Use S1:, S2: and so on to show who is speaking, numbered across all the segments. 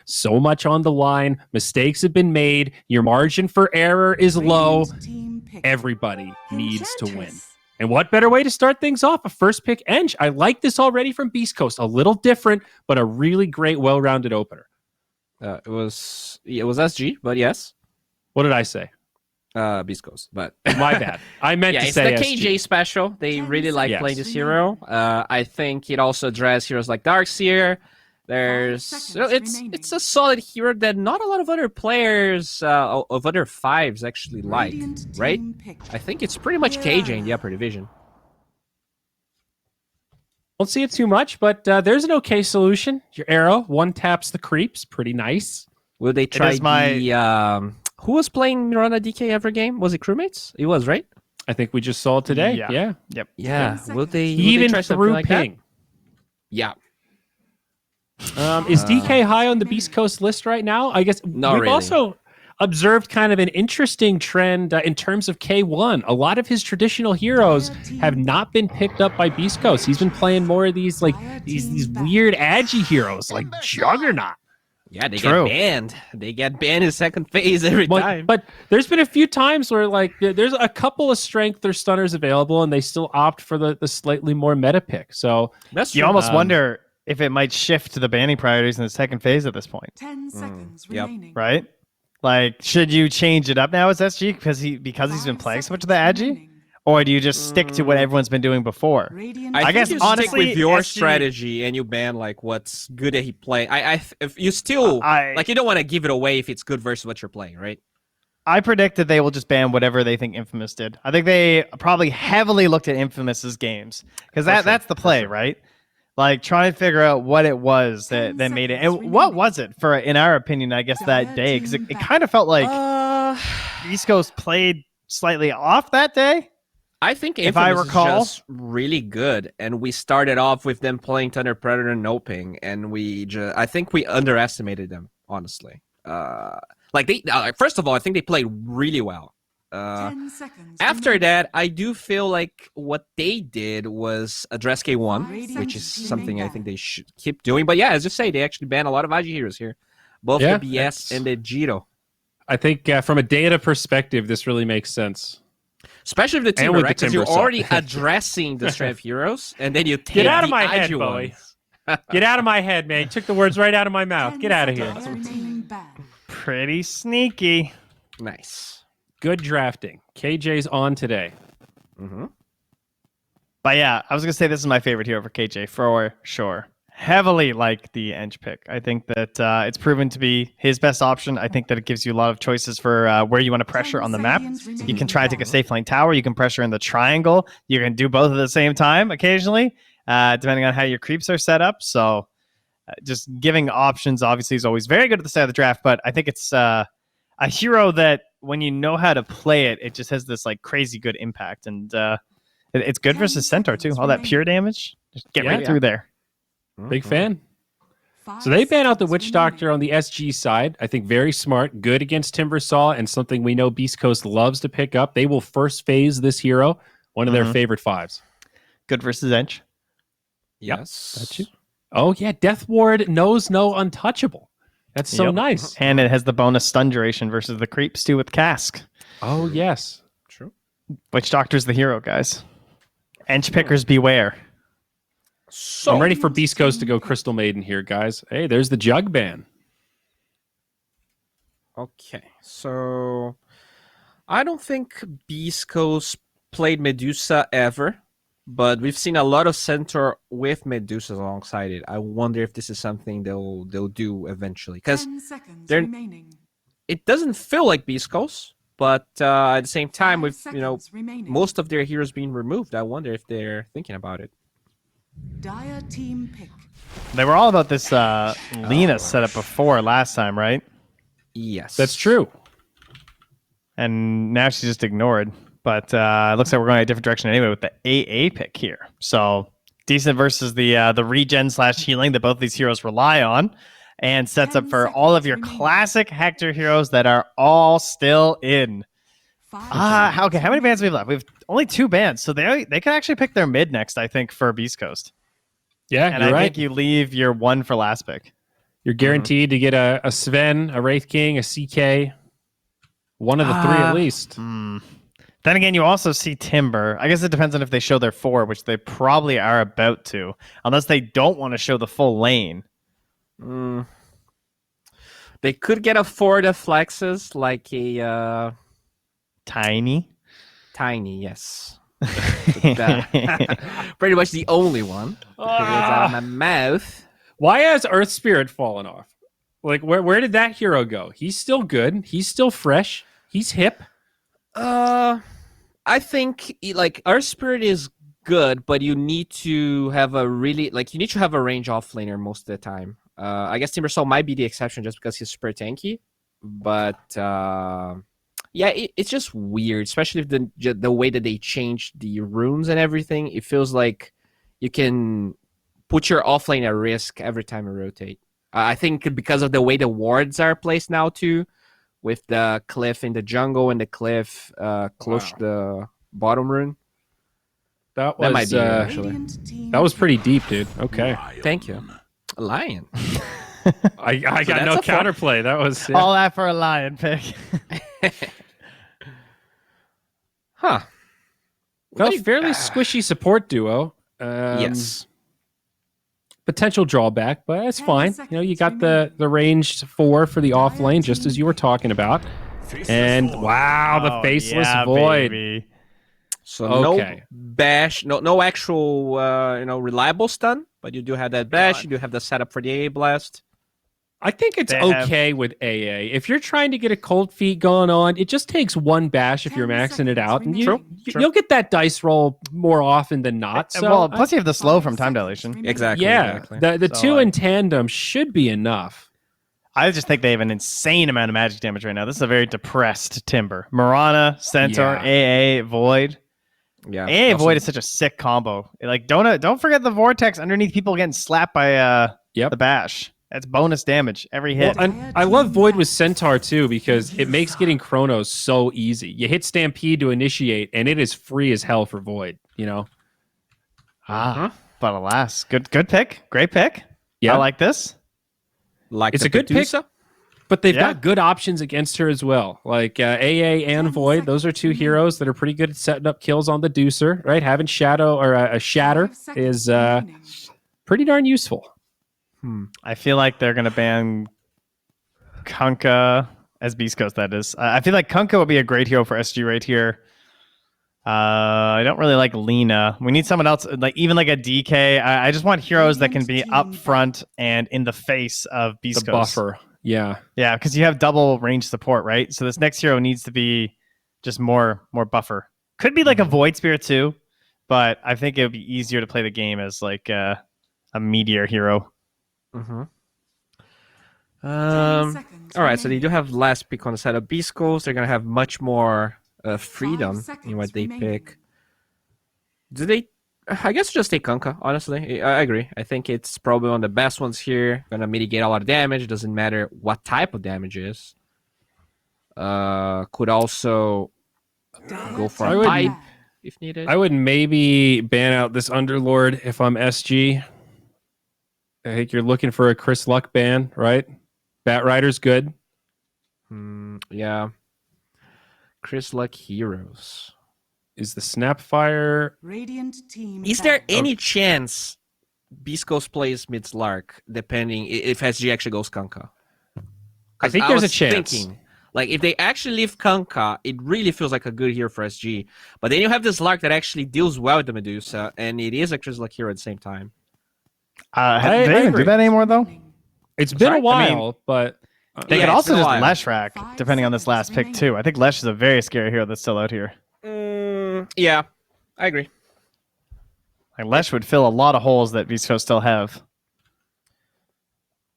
S1: so much on the line. Mistakes have been made. Your margin for error is low. Everybody needs to win. And what better way to start things off? A first pick Eng. I like this already from Beast Coast. A little different, but a really great, well-rounded opener.
S2: It was SG, but yes.
S1: What did I say?
S2: Beast Coast, but
S1: my bad. I meant to say
S2: it's the
S1: SG.
S2: KJ special. They really like playing this hero. I think it also addresses heroes like Darkseer. It's a solid hero that not a lot of other players of other fives actually like, right? I think it's pretty much KJ in the upper division.
S1: Won't see it too much, but there's an okay solution. Your arrow one taps the creeps, pretty nice.
S2: Will they try the who was playing Miranda DK every game? Was it crewmates? It was, right?
S1: I think we just saw it today. Yeah.
S2: Yep. Yeah. Will they
S1: even through like ping?
S2: That? Yeah.
S1: Is DK high on the Beast Coast list right now? I guess we've also observed kind of an interesting trend in terms of K1. A lot of his traditional heroes have not been picked up by Beast Coast. He's been playing more of these these weird agi heroes like Juggernaut.
S2: Yeah, they get banned. They get banned in second phase every time.
S1: But there's been a few times where there's a couple of strength or stunners available, and they still opt for the slightly more meta pick. So
S3: you almost wonder if it might shift to the banning priorities in the second phase at this point.
S4: 10 seconds remaining.
S3: Right? Like, should you change it up now as SG because he's been playing so much of the agi? Or do you just stick to what everyone's been doing before?
S2: I guess you honestly, stick with your strategy and you ban like what's good that he play. If you still you don't want to give it away if it's good versus what you're playing, right?
S3: I predict that they will just ban whatever they think Infamous did. I think they probably heavily looked at Infamous's games because that's the play, right? Like trying to figure out what it was that made it. And what was it for, in our opinion, I guess that day? Because it kind of felt like East Coast played slightly off that day.
S2: I think Infamous is just really good, and we started off with them playing Thunder Predator and no ping, and I think we underestimated them, honestly. First of all, I think they played really well.
S4: 10 seconds
S2: after that, I do feel like what they did was address K1, which is something I think they should keep doing. But yeah, as you say, they actually banned a lot of IG heroes here, both the BS and the Jiro.
S1: I think from a data perspective, this really makes sense.
S2: Especially with the Timber, right? Because you're already addressing the strength heroes, and then you take
S1: Get out of my
S2: IG
S1: head, Bowie. Get out of my head, man. You took the words right out of my mouth. Get out of here.
S3: Pretty sneaky.
S2: Nice.
S1: Good drafting. KJ's on today.
S2: Mm-hmm.
S3: But yeah, I was going to say this is my favorite hero for KJ, for sure. Heavily like the Eng pick. I think that it's proven to be his best option. I think that it gives you a lot of choices for where you want to pressure on the map. You can try to take a safe lane tower. You can pressure in the triangle. You can do both at the same time occasionally, depending on how your creeps are set up. So just giving options obviously is always very good at the start of the draft, but I think it's a hero that when you know how to play it, it just has this like crazy good impact. And it's good versus Centaur too. All that pure damage. Just get right through there.
S1: Big fan. So they ban out the Witch Doctor on the SG side. I think very smart, good against Timbersaw, and something we know Beast Coast loves to pick up. They will first phase this hero, one of their favorite fives.
S3: Good versus Eng.
S2: Yes.
S1: That's you. Oh, yeah. Death Ward knows no untouchable. That's so nice.
S3: And it has the bonus stun duration versus the creeps too with Cask.
S1: Oh, yes.
S2: True.
S3: Witch Doctor's the hero, guys. Eng pickers beware.
S1: So I'm ready for Beast Coast to go Crystal Maiden here, guys. Hey, there's the Jug ban.
S2: Okay, so I don't think Beast Coast played Medusa ever, but we've seen a lot of Centaur with Medusas alongside it. I wonder if this is something they'll do eventually, because it doesn't feel like Beast Coast, but at the same time, with most of their heroes being removed, I wonder if they're thinking about it.
S4: Dire team pick.
S3: They were all about this Lena setup before last time, right?
S2: Yes.
S1: That's true.
S3: And now she's just ignored. But it looks like we're going a different direction anyway with the AA pick here. So decent versus the regen /healing that both these heroes rely on. And sets up for all of your classic Hector heroes that are all still in. Okay, how many bans do we have left? We have only 2 bans, so they can actually pick their mid next, I think, for Beast Coast.
S1: Yeah,
S3: and I think you leave your 1 for last pick.
S1: You're guaranteed to get a Sven, a Wraith King, a CK. One of the three at least.
S3: Then again, you also see Timber. I guess it depends on if they show their 4, which they probably are about to, unless they don't want to show the full lane.
S2: They could get a 4 that flexes like a
S3: Tiny.
S2: yes. Pretty much the only one. Out of my mouth.
S1: Why has Earth Spirit fallen off? Like, where did that hero go? He's still good. He's still fresh. He's hip.
S2: I think like Earth Spirit is good, but you need to have a range offlaner most of the time. I guess Timbersaw might be the exception just because he's super tanky, but yeah, it's just weird, especially if the way that they changed the runes and everything. It feels like you can put your offlane at risk every time you rotate. I think because of the way the wards are placed now too, with the cliff in the jungle and the cliff close to the bottom rune.
S1: That
S2: might be it, actually.
S1: That was pretty deep, dude. Okay.
S2: Thank you. A lion.
S1: I got no counterplay. That was
S3: All that for a lion pick.
S2: Huh.
S1: Well, fairly squishy support duo.
S2: Yes.
S1: Potential drawback, but that's fine. You know, you got the ranged 4 for the off lane, just as you were talking about. And wow, the faceless void.
S3: Baby.
S2: So no bash, no actual reliable stun, but you do have that bash. You do have the setup for the AA blast.
S1: I think it's okay with AA. If you're trying to get a cold feet going on, it just takes one bash if you're maxing it out, and you'll get that dice roll more often than not. So,
S3: well, plus you have the slow from time dilation.
S2: Exactly.
S1: Yeah,
S2: exactly.
S1: the two in tandem should be enough.
S3: I just think they have an insane amount of magic damage right now. This is a very depressed Timber. Marana, Centaur, AA, Void.
S2: Yeah,
S3: AA Void is such a sick combo. Like don't forget the vortex underneath people getting slapped by the bash. That's bonus damage every hit.
S1: Well, and I love Void with Centaur too because it makes getting Chronos so easy. You hit Stampede to initiate, and it is free as hell for Void. You know.
S3: But alas, good pick, great pick.
S1: Yeah,
S3: I like this.
S1: It's a good pick, but they've got good options against her as well. Like AA and Void, those are two heroes that are pretty good at setting up kills on the Deucer. Right, having Shadow or a Shatter is pretty darn useful.
S3: I feel like they're going to ban Kunkka as Beast Coast, that is. I feel like Kunkka would be a great hero for SG right here. I don't really like Lena. We need someone else, like even like a DK. I just want heroes that can be up front and in the face of Beast Coast.
S1: Buffer. Yeah.
S3: Yeah, because you have double range support, right? So this next hero needs to be just more buffer. Could be like a Void Spirit too, but I think it would be easier to play the game as like a Meteor hero.
S2: All right, so they do have last pick on the side of Beast Coast. They're gonna have much more freedom in what they pick. Do they? I guess just take Kunkka. Honestly, I agree. I think it's probably one of the best ones here. Gonna mitigate a lot of damage. It doesn't matter what type of damage it is. Could also go for a pipe if needed.
S1: I would maybe ban out this Underlord if I'm SG. I think you're looking for a Chris Luck ban, right? Bat Rider's good.
S2: Yeah. Chris Luck heroes.
S1: Is the Snapfire...
S4: Radiant team.
S2: Is there any chance Beast Coast plays mid Slark, depending if SG actually goes Kunkka?
S1: I think there's a chance.
S2: Like, if they actually leave Kunkka, it really feels like a good hero for SG. But then you have this Lark that actually deals well with the Medusa, and it is a Chris Luck hero at the same time.
S3: Do they even do that anymore, though?
S1: It's been a while, but...
S3: They could also just Lesh rack, depending on this last pick, too. I think Lesh is a very scary hero that's still out here.
S2: Yeah, I agree.
S3: Like Lesh would fill a lot of holes that Beast Coast still have.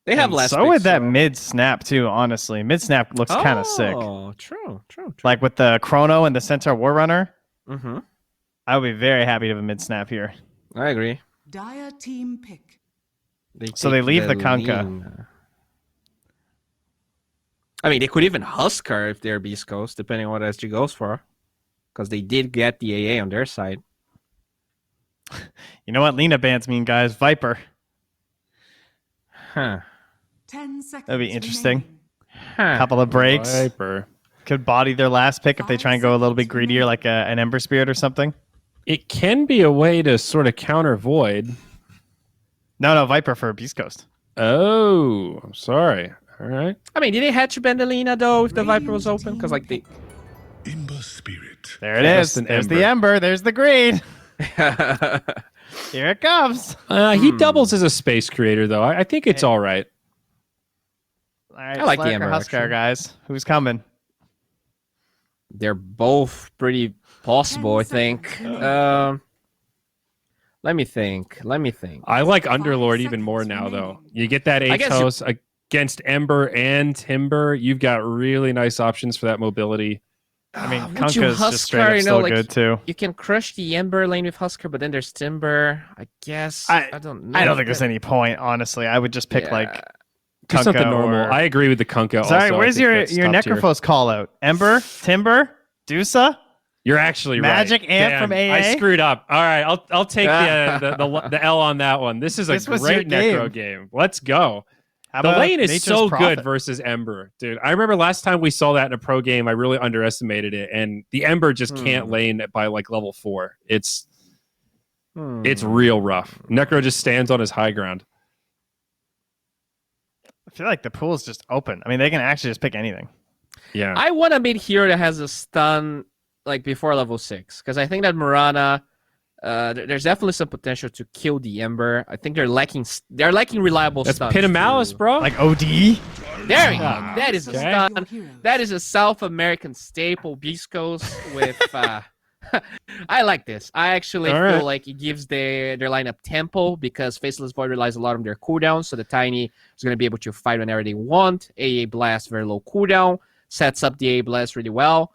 S2: They have less.
S3: So would that mid snap too. Honestly, mid snap looks kind of sick.
S2: Oh, true.
S3: Like with the Chrono and the Centaur War Runner.
S2: Mm-hmm.
S3: I would be very happy to have a mid snap here.
S2: I agree.
S4: Dire team pick.
S3: So they leave the Kunkka.
S2: I mean, they could even Husker if they're Beast Coast, depending on what SG goes for, because they did get the AA on their side.
S3: You know what Lena bans mean, guys? Viper.
S2: Huh.
S4: 10 seconds.
S3: That'd be interesting.
S4: remaining.
S3: Couple of breaks.
S1: Viper.
S3: Could body their last pick if they try and go a little bit greedier, like an Ember Spirit or something.
S1: It can be a way to sort of counter Void.
S3: No, Viper for Beast Coast.
S1: Oh, I'm sorry. All right.
S2: I mean, did they hatch Bendelina though if the Viper was open? Because like they.
S5: Ember Spirit.
S3: There it is. There's the Ember. There's the green. Here it comes.
S1: He doubles as a space creator, though. I think it's all right.
S3: All right,
S2: I like the
S3: Slark or
S2: Ember,
S3: Huskar,
S2: actually.
S3: guys. Who's coming?
S2: They're both pretty possible, I
S4: 10
S2: think.
S4: seconds
S2: Let me think.
S1: I like
S4: 5
S1: Underlord even more
S4: seconds
S1: now, though.
S4: remaining.
S1: You get that
S2: I guess
S1: Atos against Ember and Timber. You've got really nice options for that mobility.
S3: I mean,
S2: Would you
S3: Kunkka's just
S2: Huskar,
S3: straight up
S2: you know,
S3: still
S2: like,
S3: good, too.
S2: You can crush the Ember lane with Huskar, but then there's Timber. I guess. I don't know.
S3: I don't think there's any point, honestly. I would just pick, like,
S1: Do something
S3: Kunkka
S1: normal.
S3: or-
S1: I agree with the Kunkka.
S3: Sorry,
S1: also. I
S3: where's
S1: think
S3: your
S1: that's top tier.
S3: Necrophos call out? Ember, Timber, Dusa?
S1: You're actually
S3: Magic
S1: right.
S3: Ant
S1: Damn,
S3: from AA?
S1: I screwed up. All right, I'll take the L on that one. This is a
S3: This was your
S1: great Necro game. Let's go.
S3: How
S1: The
S3: about
S1: lane is
S3: Nature's
S1: so
S3: Prophet?
S1: good versus Ember, dude. I remember last time we saw that in a pro game, I really underestimated it, and the Ember just can't lane by like level 4. It's real rough. Necro just stands on his high ground.
S3: I feel like the pool is just open. I mean, they can actually just pick anything.
S1: Yeah,
S2: I want a mid hero that has a stun like before level 6, because I think that Murana, there's definitely some potential to kill the Ember. I think they're lacking reliable
S1: that's
S2: stuns.
S1: Pit of Malice, bro.
S3: Like OD?
S2: There we go. That is a
S1: Okay.
S2: stun.
S4: Your heroes.
S2: That is a South American staple, Beast Coast with. I like this. I actually
S1: All
S2: feel
S1: right.
S2: like it gives their lineup tempo because Faceless Void relies a lot on their cooldown, so the Tiny is going to be able to fight whenever they want. AA Blast, very low cooldown, sets up the AA Blast really well.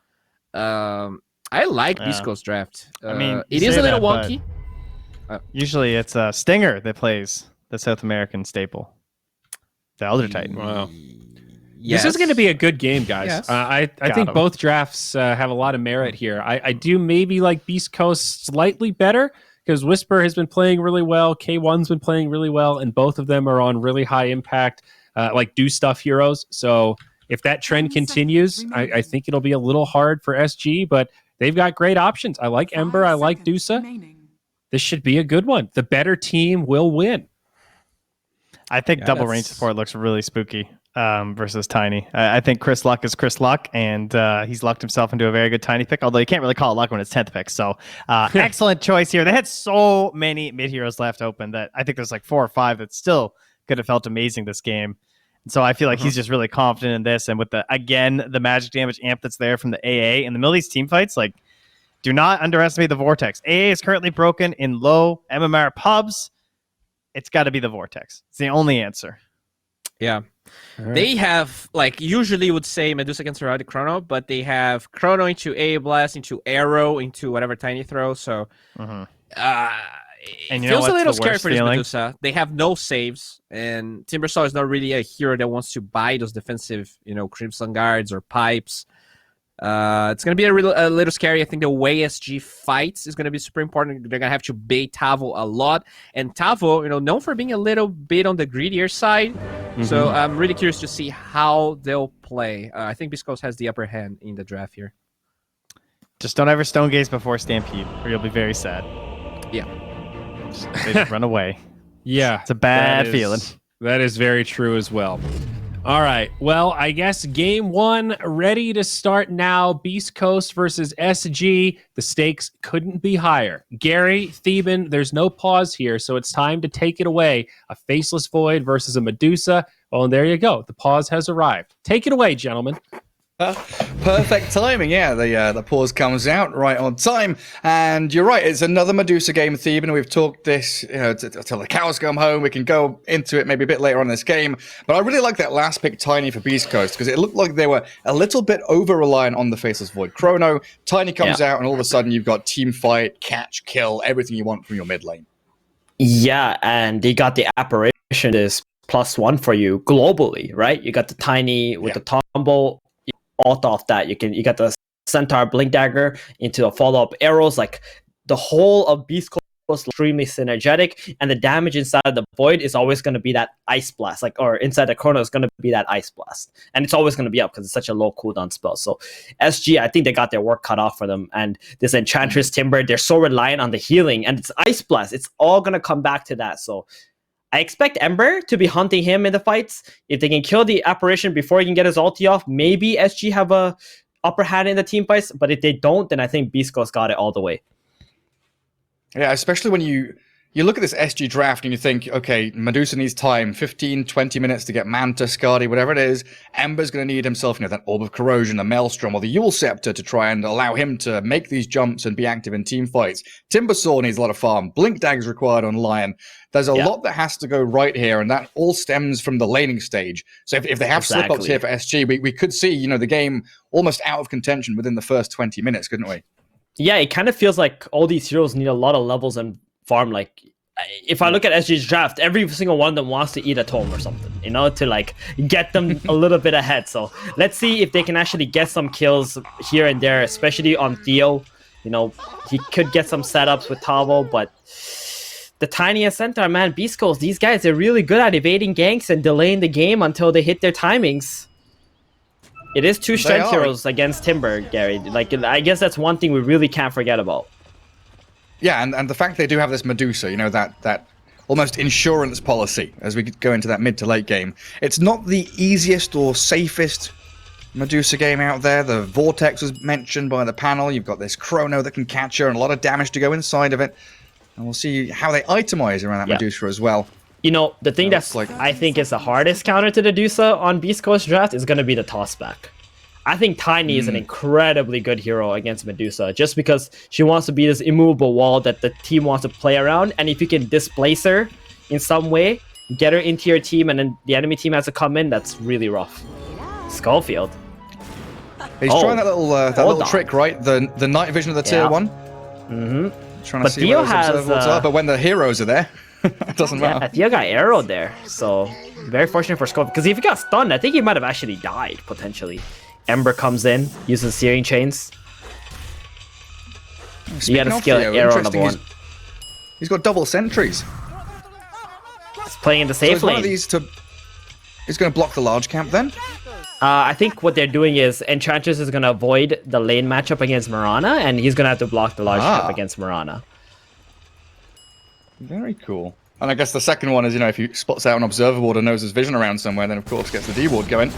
S2: I like
S3: Yeah.
S2: Beast Coast draft.
S3: I mean,
S2: it
S3: you
S2: is
S3: say
S2: a little
S3: that,
S2: wonky.
S3: Usually it's Stinger that plays the South American staple. The Elder Titan.
S1: Wow.
S2: Yes.
S1: This is going to be a good game, guys.
S2: Yes.
S1: I
S3: Got
S1: think
S3: 'em.
S1: both drafts have a lot of merit here. I do maybe like Beast Coast slightly better because Whisper has been playing really well, K1's been playing really well, and both of them are on really high impact, like do stuff heroes. So if that trend
S4: 10 seconds
S1: continues, I
S4: remaining.
S1: think it'll be a little hard for SG, but they've got great options. I like
S4: 5
S1: Ember, I like
S4: seconds
S1: Dusa.
S4: remaining.
S1: This should be a good one. The better team will win.
S3: I think
S2: Yeah,
S3: double range
S2: that's-
S3: support looks really spooky versus Tiny. I think Chris Luck is Chris Luck, and he's lucked himself into a very good Tiny pick, although you can't really call it luck when it's 10th pick. So excellent choice here. They had so many mid heroes left open that I think there's like 4 or 5 that still could have felt amazing this game. And so I feel like he's just really confident in this. And with the magic damage amp that's there from the AA in the middle of these team fights, like, do not underestimate the Vortex. AA is currently broken in low MMR pubs. It's got to be the Vortex. It's the only answer.
S2: Yeah. They have, like, usually would say Medusa can survive the Chrono, but they have Chrono into A Blast, into Arrow, into whatever Tiny throw. So,
S3: And
S2: it
S3: you know
S2: feels a
S3: what's
S2: little
S3: the
S2: scary
S3: worst
S2: for this
S3: feeling?
S2: Medusa. They have no saves, and Timbersaw is not really a hero that wants to buy those defensive, Crimson Guards or Pipes. It's going to be a little scary. I think the way SG fights is going to be super important. They're going to have to bait Tavo a lot. And Tavo, known for being a little bit on the greedier side. So I'm really curious to see how they'll play. I think Beast Coast has the upper hand in the draft here.
S3: Just don't ever stone gaze before Stampede, or you'll be very sad.
S2: Yeah.
S3: They just run away.
S1: Yeah.
S3: It's a bad
S1: that is-
S3: feeling.
S1: That is very true as well. All right. Well, I guess game 1 ready to start now. Beast Coast versus SG. The stakes couldn't be higher. Gary, Theban, there's no pause here, so it's time to take it away. A Faceless Void versus a Medusa. Well, and there you go. The pause has arrived. Take it away, gentlemen.
S6: Perfect timing, yeah. The pause comes out right on time, and you're right. It's another Medusa game, Theban. We've talked this, till the cows come home. We can go into it maybe a bit later on in this game, but I really like that last pick, Tiny for Beast Coast, because it looked like they were a little bit over reliant on the Faceless Void Chrono. Tiny comes out, and all of a sudden you've got team fight, catch, kill, everything you want from your mid lane.
S7: Yeah, and they got the apparition is +1 for you globally, right? You got the Tiny with the Tombow. Alt off that, you got the Centaur Blink Dagger into the follow-up arrows. Like, the whole of Beast Coast extremely synergetic, and the damage inside of the void is always going to be that ice blast, like, or inside the chrono is going to be that ice blast, and it's always going to be up because it's such a low cooldown spell. So SG, I think they got their work cut off for them, and this Enchantress Timber, they're so reliant on the healing, and it's ice blast. It's all going to come back to that. So I expect Ember to be hunting him in the fights. If they can kill the apparition before he can get his ulti off, maybe SG have a upper hand in the team fights. But if they don't, then I think Beast Coast got it all the way.
S6: Yeah, especially when you look at this SG draft and you think, okay, Medusa needs time, 15, 20 minutes to get Manta, Skadi, whatever it is. Ember's going to need himself, that Orb of Corrosion, the Maelstrom, or the Yule Scepter to try and allow him to make these jumps and be active in team fights. Timbersaw needs a lot of farm. Blink Dagger's required on Lion. There's a lot that has to go right here, and that all stems from the laning stage. So if they have slip-ups here for SG, we could see, the game almost out of contention within the first 20 minutes, couldn't we?
S7: Yeah, it kind of feels like all these heroes need a lot of levels and farm. Like, if I look at SG's draft, every single one of them wants to eat a tome or something, to like get them a little bit ahead. So let's see if they can actually get some kills here and there, especially on Theo. He could get some setups with Tavo, but the Tiny and Centaur, man, Beast Coast, these guys are really good at evading ganks and delaying the game until they hit their timings. It is two strength heroes against Timber, Gary. Like, I guess that's one thing we really can't forget about.
S6: Yeah, and the fact they do have this Medusa, that almost insurance policy as we go into that mid to late game. It's not the easiest or safest Medusa game out there. The Vortex was mentioned by the panel. You've got this Chrono that can catch her and a lot of damage to go inside of it. And we'll see how they itemize around that Medusa as well.
S7: The thing that's I think is the hardest counter to the Medusa on Beast Coast draft is going to be the tossback. I think Tiny is an incredibly good hero against Medusa, just because she wants to be this immovable wall that the team wants to play around, and if you can displace her in some way, get her into your team, and then the enemy team has to come in, that's really rough. Skullfield.
S6: He's trying that little trick, right? The night vision of the tier 1.
S7: Mm-hmm.
S6: Trying to see where those observables are, but when the heroes are there, it doesn't matter.
S7: Theo got arrowed there, so very fortunate for Skullfield, because if he got stunned, I think he might have actually died, potentially. Ember comes in, uses Searing Chains. You gotta skill arrow number 1.
S6: He's got double sentries.
S7: He's playing in the safe lane.
S6: One of these he's going to block the large camp then?
S7: I think what they're doing is Enchantress is going to avoid the lane matchup against Mirana, and he's going to have to block the large camp against Mirana.
S6: Very cool. And I guess the second one is, if he spots out an observer ward and knows his vision around somewhere, then of course gets the D ward going.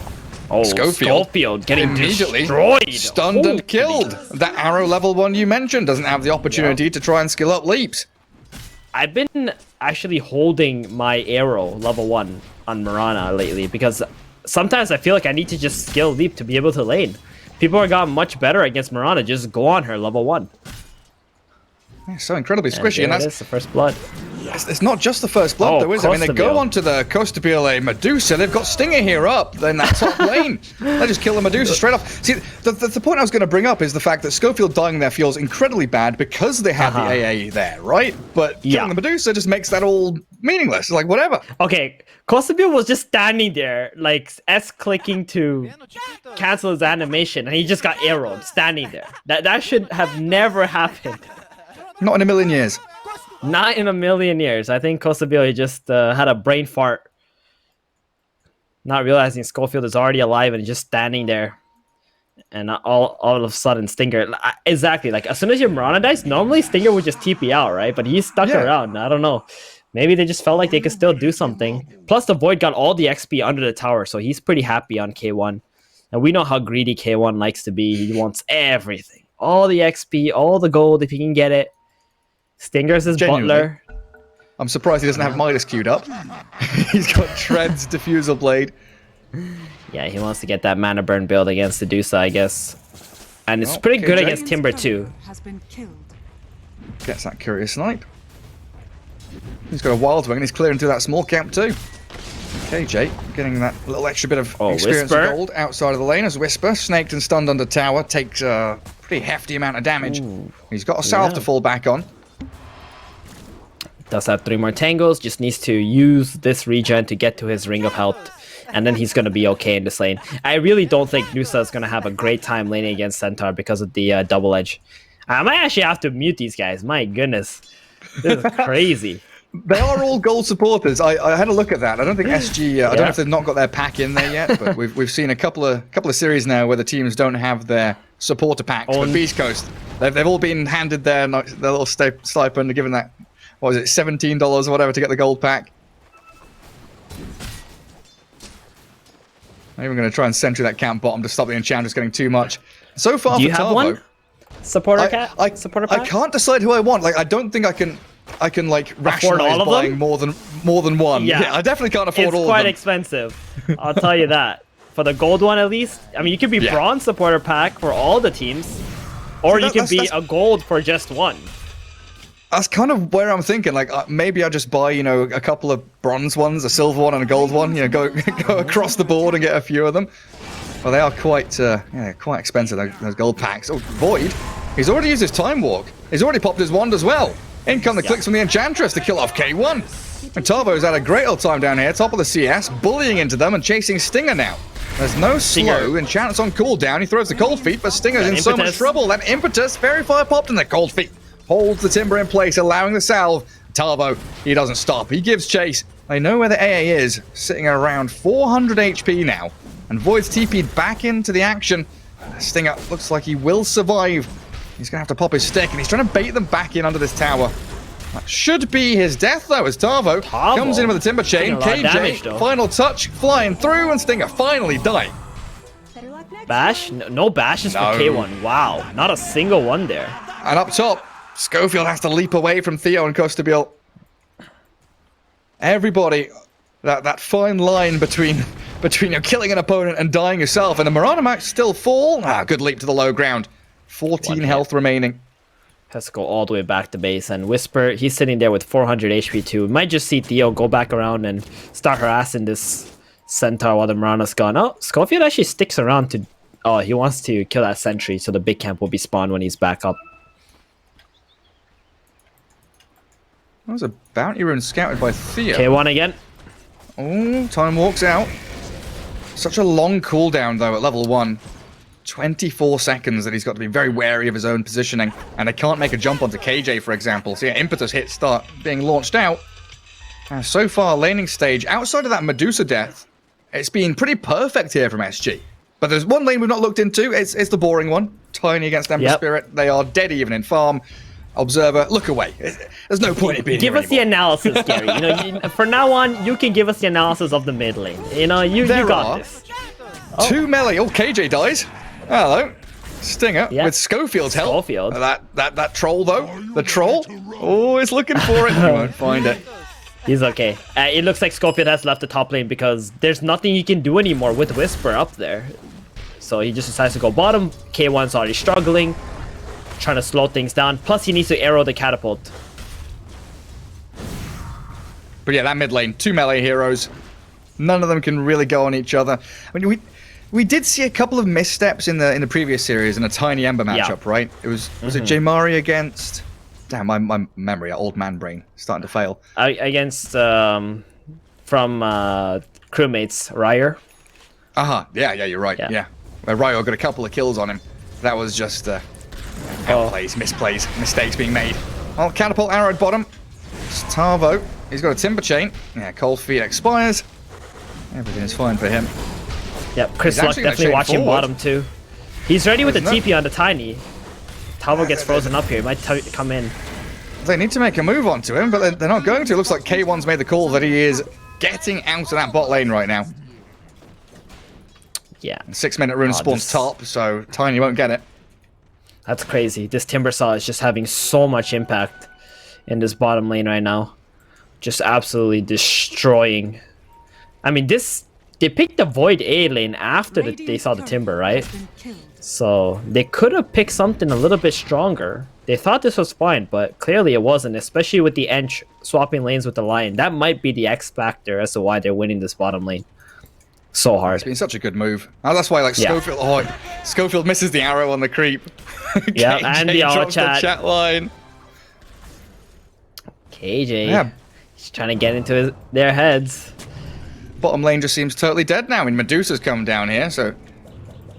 S7: Oh, Schofield getting
S6: immediately
S7: destroyed.
S6: Stunned and killed. That arrow level 1 you mentioned doesn't have the opportunity to try and skill up leaps.
S7: I've been actually holding my arrow level 1 on Mirana lately, because sometimes I feel like I need to just skill leap to be able to lane. People have gotten much better against Mirana. Just go on her level 1.
S6: Yeah, so incredibly squishy, and that's
S7: the first blood.
S6: It's not just the first blood, though, is it? I mean, they go onto the Costabile Medusa. They've got Stinger here up in that top lane. They just kill the Medusa straight off. See, the point I was going to bring up is the fact that Schofield dying there feels incredibly bad because they have the AA there, right? But killing the Medusa just makes that all meaningless. It's like, whatever.
S7: Okay, Costabile was just standing there, like S-clicking to cancel his animation, and he just got arrowed, standing there. That should have never happened.
S6: Not in a million years.
S7: Not in a million years. I think Costabile just had a brain fart. Not realizing Schofield is already alive and just standing there. And all of a sudden, Stinger... Exactly. Like, as soon as your Mirana dies, normally Stinger would just TP out, right? But he's stuck around. I don't know. Maybe they just felt like they could still do something. Plus, the Void got all the XP under the tower, so he's pretty happy on K1. And we know how greedy K1 likes to be. He wants everything. All the XP, all the gold, if he can get it. Stinger's his butler.
S6: I'm surprised he doesn't have Midas queued up. He's got Tread's Diffusal Blade.
S7: Yeah, he wants to get that mana burn build against Medusa, I guess. And it's pretty good against Timber too.
S6: Gets that Curious Snipe. He's got a Wild Wing and he's clearing through that small camp too. KJ getting that little extra bit of experience of gold outside of the lane as Whisper, snaked and stunned under tower, takes a pretty hefty amount of damage. He's got a salve to fall back on.
S7: Does have 3 more tangles, just needs to use this regen to get to his ring of health, and then he's going to be okay in this lane. I really don't think Nusa is going to have a great time laning against Centaur because of the double edge. I might actually have to mute these guys, my goodness. This is crazy.
S6: They are all gold supporters. I had a look at that. I don't think SG. I don't know if they've not got their pack in there yet, but we've seen a couple of series now where the teams don't have their supporter packs. But Beast Coast, they've all been handed their little stipend, given that, what was it, $17 or whatever to get the gold pack. I'm even going to try and sentry that camp bottom to stop the Enchantress getting too much. So far,
S7: Do you
S6: for
S7: have
S6: Tavo,
S7: one? Supporter pack? Supporter pack?
S6: I can't decide who I want. Like, I don't think I can like rationalize buying more than one. Yeah, I definitely can't afford all of them.
S7: It's quite expensive. I'll tell you that. For the gold one, at least. I mean, you could be bronze supporter pack for all the teams, or you could be a gold for just one.
S6: That's kind of where I'm thinking. Like, maybe I just buy, a couple of bronze ones, a silver one, and a gold one. Go across the board and get a few of them. Well, they are quite expensive, those gold packs. Oh, Void, he's already used his Time Walk. He's already popped his wand as well. In come the clicks from the Enchantress to kill off K1. And Tavo's had a great old time down here, top of the CS, bullying into them and chasing Stinger now. There's no slow. Enchantment's on cooldown. He throws the cold feet, but Stinger's in so much trouble. That impetus, very fire popped, and the cold feet holds the timber in place, allowing the salve. Tavo, he doesn't stop. He gives chase. They know where the AA is, sitting around 400 HP now. And Void's TP'd back into the action. Stinger looks like he will survive. He's going to have to pop his stick, and he's trying to bait them back in under this tower. That should be his death, though, as Tavo comes in with a timber chain. KJ, final touch, flying through, and Stinger finally dying.
S7: Bash? No bashes for K1. Wow, not a single one there.
S6: And up top, Schofield has to leap away from Theo and Costabile. Everybody, that fine line between killing an opponent and dying yourself, and the Mirana might still fall. Good leap to the low ground. 14 health remaining.
S7: Has to go all the way back to base, and Whisper, he's sitting there with 400 HP too. We might just see Theo go back around and start harassing this Centaur while the Mirana's gone. Oh, Schofield actually sticks around to... Oh, he wants to kill that sentry, so the big camp will be spawned when he's back up.
S6: That was a bounty rune scouted by Theo.
S7: K1 again.
S6: Oh, Time walks out. Such a long cooldown, though, at level 1. 24 seconds that he's got to be very wary of his own positioning. And they can't make a jump onto KJ, for example. So yeah, impetus hits start being launched out. So far, laning stage, outside of that Medusa death, it's been pretty perfect here from SG. But there's one lane we've not looked into. It's the boring one. Tiny against Ember Spirit. They are dead even in farm. Observer, look away. There's no point in being
S7: Give
S6: here
S7: us the analysis, Gary. For now on, you can give us the analysis of the mid lane. You got this.
S6: Two melee. Oh, KJ dies. Hello. Stinger with Schofield's help.
S7: Schofield.
S6: That troll, though. The troll. Oh, he's looking for it. He won't find it.
S7: He's okay. It looks like Schofield has left the top lane because there's nothing he can do anymore with Whisper up there. So he just decides to go bottom. K1's already struggling, trying to slow things down. Plus, he needs to arrow the catapult.
S6: But yeah, that mid lane, two melee heroes. None of them can really go on each other. I mean, we did see a couple of missteps in the previous series in a Tiny Ember matchup, right? It was it Jamari against... Damn, my memory, old man brain, starting to fail.
S7: Against, from crewmates, Ryer.
S6: Yeah, you're right, yeah. Where Ryo got a couple of kills on him. That was just outplays, misplays, mistakes being made. Well, catapult arrow at bottom. It's Tavo. He's got a timber chain. Yeah, cold feet expires. Everything is fine for him.
S7: Yep, Chris Luck definitely watching bottom too. He's ready with the TP on the Tiny. Tavo gets frozen up here. He might come in.
S6: They need to make a move onto him, but they're not going to. It looks like K1's made the call that he is getting out of that bot lane right now.
S7: Yeah.
S6: 6-minute rune spawns top, so Tiny won't get it.
S7: That's crazy. This Timbersaw is just having so much impact in this bottom lane right now. Just absolutely destroying. I mean, they picked the Void A lane after they saw the Timber, right? So they could have picked something a little bit stronger. They thought this was fine, but clearly it wasn't, especially with the Ench swapping lanes with the Lion. That might be the X factor as to why they're winning this bottom lane. So hard.
S6: It's been such a good move. Oh, that's why, like, Schofield... Oh, Schofield misses the arrow on the creep.
S7: Yeah, and the auto
S6: chat line.
S7: KJ. He's trying to get into their heads.
S6: Bottom lane just seems totally dead now. I mean, Medusa's come down here, so...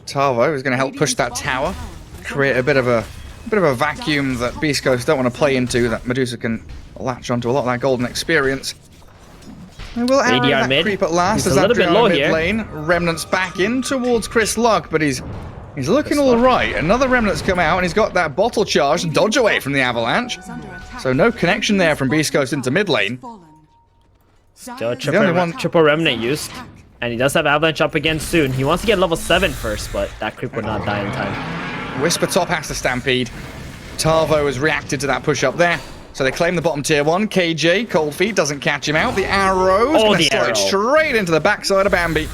S6: Tavo is going to help push that tower. Create a bit of a bit of a vacuum that Beast Coast don't want to play into, that Medusa can latch onto a lot of that golden experience. And will arrow that
S7: mid.
S6: creep at last
S7: He's
S6: as
S7: a little bit low
S6: mid
S7: here.
S6: lane. Remnants back in towards Chris Luck, but he's looking all right. Another Remnant's come out, and he's got that bottle charge to dodge away from the avalanche. So no connection there from Beast Coast into mid lane.
S7: Still triple remnant used. And he does have avalanche up again soon. He wants to get level 7 first, but that creep would not die in time.
S6: Whisper top has to stampede. Tarvo has reacted to that push up there. So they claim the bottom tier 1. KJ, Cold Feet, doesn't catch him out. The arrow's going to slide straight into the backside of Bambi.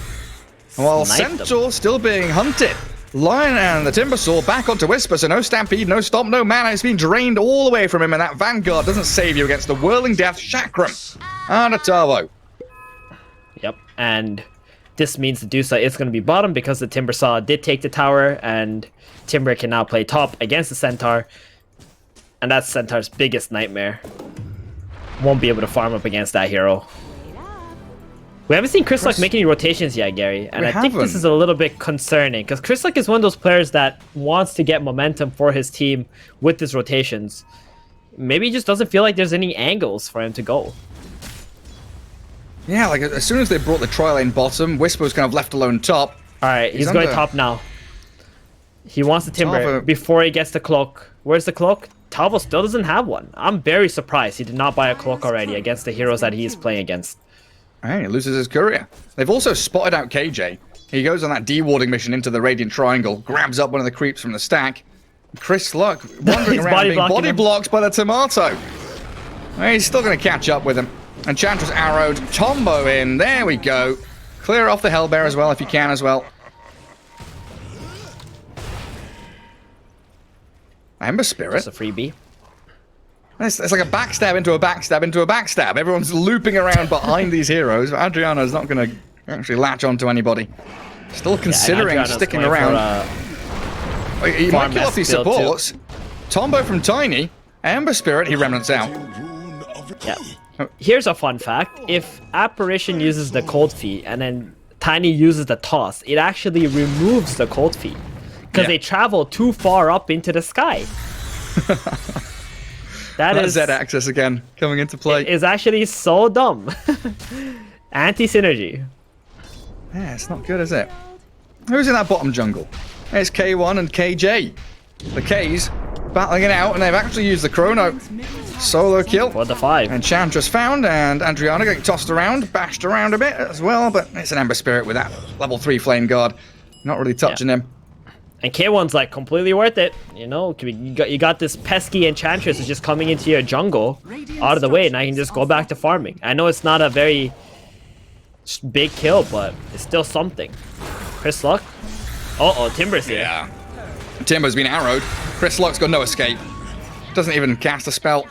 S6: While Centaur still being hunted. Lion and the Timbersaw back onto Whisper, so no stampede, no stomp, no mana. It's being drained all the way from him, and that Vanguard doesn't save you against the Whirling Death Chakram. And a Tarvo.
S7: Yep, and this means the Medusa is going to be bottom because the Timbersaw did take the tower, and Timber can now play top against the Centaur. And that's Centaur's biggest nightmare. Won't be able to farm up against that hero. We haven't seen Chris Luck make any rotations yet, Gary. And I think this is a little bit concerning. Because Chris Luck is one of those players that wants to get momentum for his team with his rotations. Maybe he just doesn't feel like there's any angles for him to go.
S6: Yeah, like as soon as they brought the tri-lane bottom, Whisper was kind of left alone top.
S7: Alright, he's going top now. He wants the Timber before he gets the cloak. Where's the cloak? Talvo still doesn't have one. I'm very surprised he did not buy a cloak already against the heroes that he's playing against.
S6: Alright, he loses his courier. They've also spotted out KJ. He goes on that dewarding mission into the Radiant Triangle, grabs up one of the creeps from the stack. Chris Luck wandering around being body blocked by the tomato. He's still going to catch up with him. Enchantress arrowed, Tombo in, there we go. Clear off the Hellbear as well if you can as well. Ember Spirit.
S7: It's a freebie.
S6: It's like a backstab into a backstab into a backstab. Everyone's looping around behind these heroes. But Adriana's not going to actually latch onto anybody. Still considering sticking around. He might kill off these supports. Tombo from Tiny. Ember Spirit, he remnants out.
S7: Yeah. Here's a fun fact. If Apparition uses the Cold Feet and then Tiny uses the Toss, it actually removes the Cold Feet. Because they travel too far up into the sky. That is
S6: Z-axis again coming into play.
S7: It is actually so dumb. Anti-synergy.
S6: Yeah, it's not good, is it? Who's in that bottom jungle? It's K1 and KJ. The K's battling it out, and they've actually used the Chrono. Solo kill.
S7: For the 5.
S6: Enchantress found, and Adriana getting tossed around, bashed around a bit as well, but it's an Ember Spirit with that level 3 Flame Guard. Not really touching him.
S7: And K1's like completely worth it, you know. You got this pesky Enchantress who's just coming into your jungle out of the way, and I can just go back to farming. I know it's not a very big kill, but it's still something. Chris Luck. Timber's here.
S6: Yeah. Timber's been arrowed. Chris Luck's got no escape. Doesn't even cast a spell.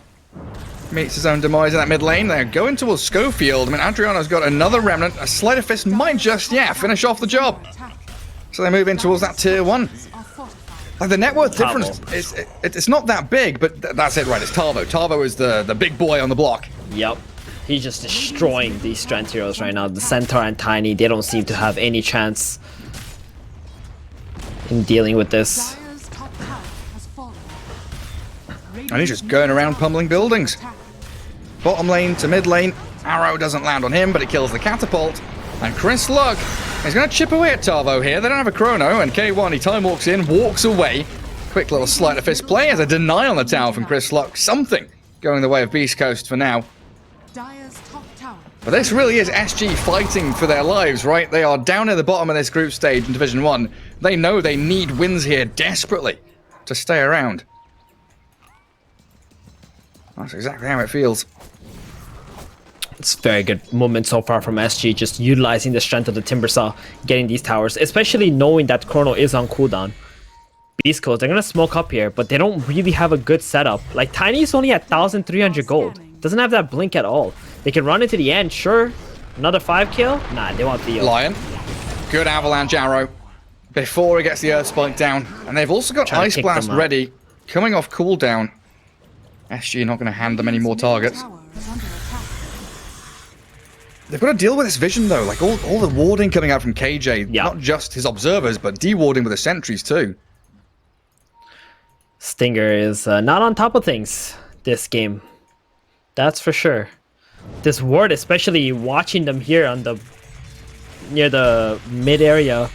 S6: Meets his own demise in that mid lane. They're going towards Schofield. I mean, Adriana's got another remnant. A Sleight of Fist might just, finish off the job. So they move in towards that tier 1. Like the net worth difference, it's not that big, but that's it, right? It's Tarvo. Tarvo is the big boy on the block.
S7: Yep. He's just destroying these strength heroes right now. The Centaur and Tiny, they don't seem to have any chance in dealing with this.
S6: And he's just going around pummeling buildings. Bottom lane to mid lane. Arrow doesn't land on him, but it kills the catapult. And Chris Luck is going to chip away at Tarvo here. They don't have a chrono, and K1, he time walks in, walks away. Quick little sleight of fist play as a deny on the tower from Chris Luck. Something going the way of Beast Coast for now. But this really is SG fighting for their lives, right? They are down at the bottom of this group stage in Division 1. They know they need wins here desperately to stay around. That's exactly how it feels.
S7: It's a very good moment so far from SG, just utilizing the strength of the Timbersaw, getting these towers, especially knowing that Chrono is on cooldown. Beast Coast, they're going to smoke up here, but they don't really have a good setup. Like, Tiny's only at 1,300 gold. Doesn't have that blink at all. They can run into the end, sure. Another 5 kill? Nah, they want Theo.
S6: Lion. Good avalanche arrow before he gets the Earth Spike down. And they've also got Ice Blast ready, coming off cooldown. SG not going to hand them any more targets. They've got to deal with this vision, though. Like, all the warding coming out from KJ. Not just his observers, but dewarding with the sentries, too.
S7: Stinger is not on top of things this game. That's for sure. This ward, especially watching them here on the near the mid area,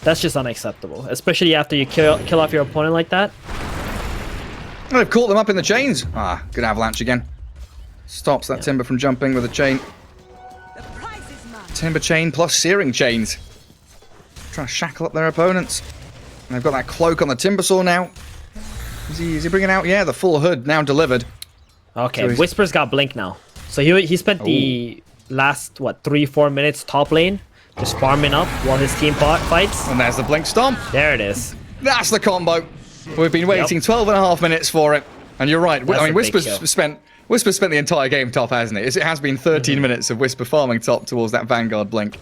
S7: that's just unacceptable. Especially after you kill off your opponent like that.
S6: Oh, they've caught them up in the chains. Ah, good avalanche again. Stops that Timber from jumping with a chain. Timber chain plus searing chains. Trying to shackle up their opponents. And they've got that cloak on the Timber Saw now. Is he bringing out? Yeah, the full hood now delivered.
S7: Okay, so Whisper's got Blink now. So he spent the last, what, 3-4 minutes top lane just farming up while his team fights.
S6: And there's the Blink Stomp.
S7: There it is.
S6: That's the combo. We've been waiting 12 and a half minutes for it. And you're right. I mean, Whisper's spent the entire game top, hasn't it? It has been 13 minutes of Whisper farming top towards that Vanguard Blink.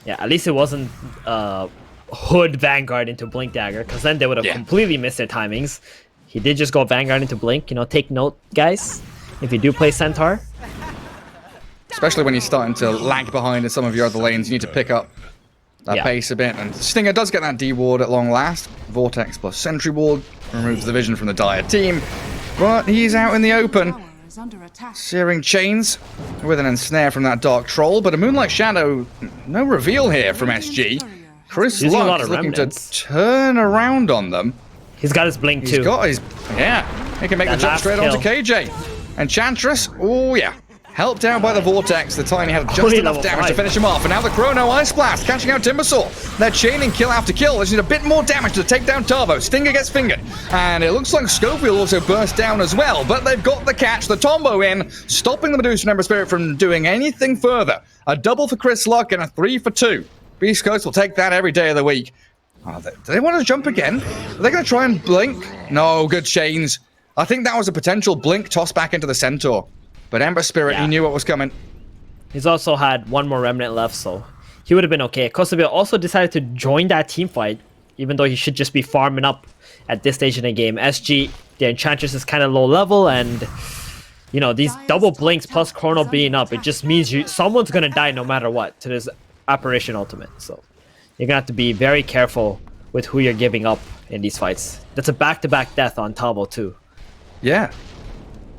S7: Yeah, at least it wasn't Hood Vanguard into Blink Dagger, because then they would have completely missed their timings. He did just go Vanguard into Blink. You know, take note, guys, if you do play Centaur.
S6: Especially when you're starting to lag behind in some of your other lanes, you need to pick up that pace a bit. And Stinger does get that D ward at long last. Vortex plus Sentry Ward removes the vision from the Dire team. But he's out in the open. Searing chains with an ensnare from that Dark Troll. But a Moonlight Shadow, no reveal here from SG. Chris Luck is looking to turn around on them.
S7: He's got his Blink too.
S6: He's got his, he can make the jump straight onto KJ. Enchantress, oh yeah. Helped out by the Vortex, the Tiny had just enough damage to finish him off. And now the Chrono Ice Blast, catching out Timbersaw. They're chaining kill after kill. They need a bit more damage to take down Tarbo. Stinger gets fingered. And it looks like Scofield also burst down as well. But they've got the catch, the Tombo in, stopping the Medusa and Ember Spirit from doing anything further. A double for Chris Luck and a 3 for 2. Beast Coast will take that every day of the week. Oh, do they want to jump again? Are they going to try and blink? No, good chains. I think that was a potential blink toss back into the Centaur. But Ember Spirit, he knew what was coming.
S7: He's also had one more Remnant left, so he would have been okay. Kosovo also decided to join that team fight, even though he should just be farming up at this stage in the game. SG, the Enchantress is kind of low level, and you know, these double blinks plus Chrono being up, it just means someone's going to die no matter what to this Apparition Ultimate. So you're going to have to be very careful with who you're giving up in these fights. That's a back-to-back death on Tabo too.
S6: Yeah.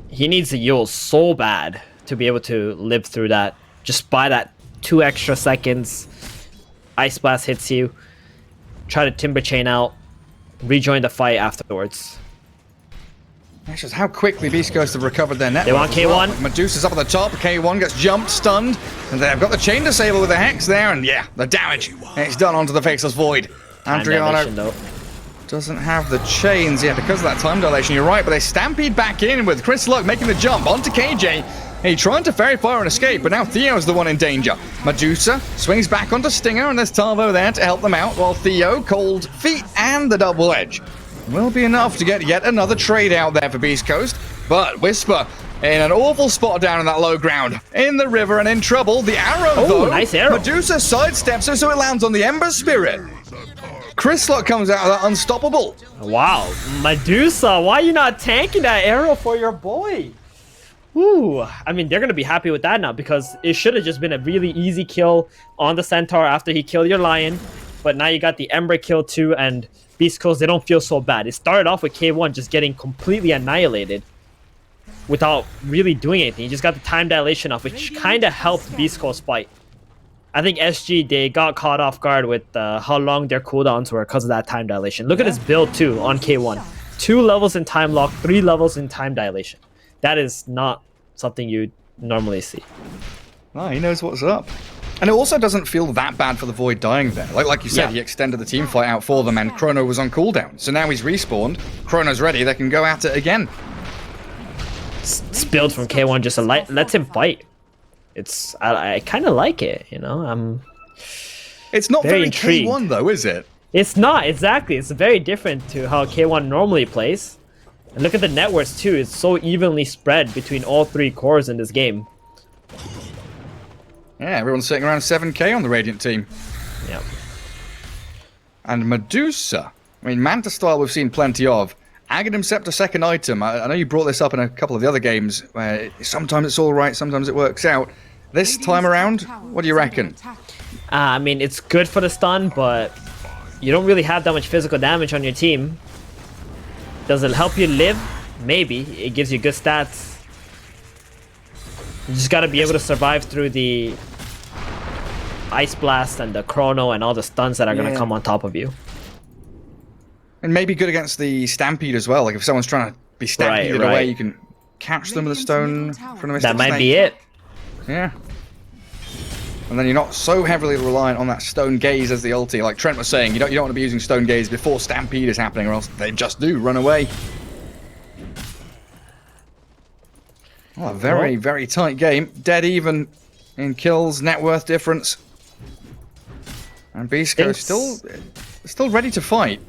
S7: He needs the Yule so bad to be able to live through that. Just buy that 2 extra seconds. Ice Blast hits you. Try to Timber Chain out. Rejoin the fight afterwards.
S6: That's just how quickly Beast Coast have recovered their network.
S7: They want K1.
S6: Well. Medusa's up at the top. K1 gets jumped, stunned. And they've got the Chain Disable with the Hex there. And yeah, the damage. It's done onto the Faceless Void. Andriano doesn't have the chains yet because of that time dilation. You're right, but they stampede back in with Chris Luck making the jump onto KJ. He trying to Fairy Fire and escape, but now Theo's the one in danger. Medusa swings back onto Stinger, and there's Tarvo there to help them out, while Theo, Cold Feet, and the Double Edge will be enough to get yet another trade out there for Beast Coast. But Whisper in an awful spot down in that low ground, in the river and in trouble. The arrow, though,
S7: nice arrow.
S6: Medusa sidesteps it so it lands on the Ember Spirit. Chris Luck comes out of that unstoppable.
S7: Wow, Medusa, why are you not tanking that arrow for your boy? Ooh, I mean, they're going to be happy with that now because it should have just been a really easy kill on the Centaur after he killed your Lion. But now you got the Ember kill too, and Beast Coast, they don't feel so bad. It started off with K1 just getting completely annihilated without really doing anything. You just got the time dilation off, which kind of helped Beast Coast fight. I think SG, they got caught off guard with how long their cooldowns were because of that time dilation. Look at his build too on K1. 2 levels in time lock, 3 levels in time dilation. That is not something you normally see.
S6: No, he knows what's up. And it also doesn't feel that bad for the Void dying there. Like you said, he extended the team fight out for them and Chrono was on cooldown. So now he's respawned, Chrono's ready, they can go at it again.
S7: This build from K1 just lets him fight. I kind of like it, you know.
S6: It's not very
S7: intrigued.
S6: K1 though, is it?
S7: It's not, exactly. It's very different to how K1 normally plays. And look at the net worths too. It's so evenly spread between all 3 cores in this game.
S6: Yeah, everyone's sitting around 7k on the Radiant team.
S7: Yeah.
S6: And Medusa. I mean, Manta style we've seen plenty of. Aghanim Scepter second item. I know you brought this up in a couple of the other games where sometimes it's all right, sometimes it works out. This time around, what do you reckon?
S7: I mean, it's good for the stun, but you don't really have that much physical damage on your team. Does it help you live? Maybe. It gives you good stats. You just gotta be able to survive through the Ice Blast and the Chrono and all the stuns that are gonna come on top of you.
S6: And maybe good against the Stampede as well. Like if someone's trying to be stampeded away, you can catch them with a stone from the Mystic
S7: That might
S6: Snake.
S7: be it.
S6: Yeah. And then you're not so heavily reliant on that Stone Gaze as the ulti. Like Trent was saying, you don't want to be using Stone Gaze before Stampede is happening, or else they just do run away. Oh, a very, very tight game. Dead even in kills, net worth difference. And beastcoast still ready to fight.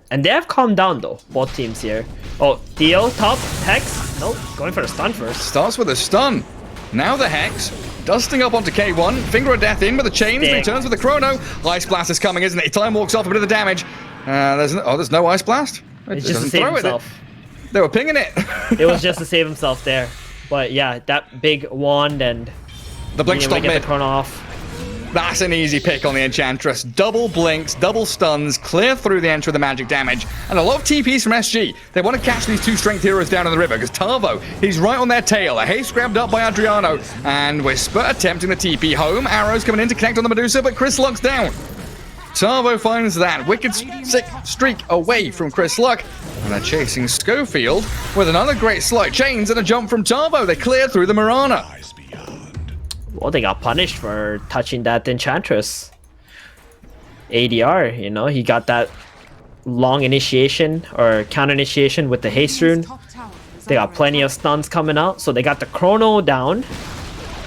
S7: And they have calmed down though, both teams here. Oh, Theo, top, Hex. Nope, going for a stun first.
S6: Starts with a stun. Now the Hex. Dusting up onto K1. Finger of Death in with the chains. Then he turns with the Chrono. Ice Blast is coming, isn't it? Time walks off a bit of the damage. There's no Ice Blast.
S7: It's just to save himself.
S6: They were pinging it.
S7: It was just to save himself there. But yeah, that big wand and
S6: the blink stop
S7: get
S6: mid.
S7: the Chrono off.
S6: That's an easy pick on the Enchantress. Double blinks, double stuns, clear through the Enter with the magic damage. And a lot of TPs from SG. They want to catch these two strength heroes down in the river because Tavo, he's right on their tail. A haste grabbed up by Adriano. And Whisper attempting the TP home. Arrows coming in to connect on the Medusa, but Chris Luck's down. Tavo finds that wicked sick streak away from Chris Luck. And they're chasing Schofield with another great slide. Chains and a jump from Tavo. They clear through the Mirana.
S7: Well, they got punished for touching that Enchantress. ADR, you know, he got that long initiation or counter initiation with the haste rune. They got plenty of stuns coming out, so they got the Chrono down.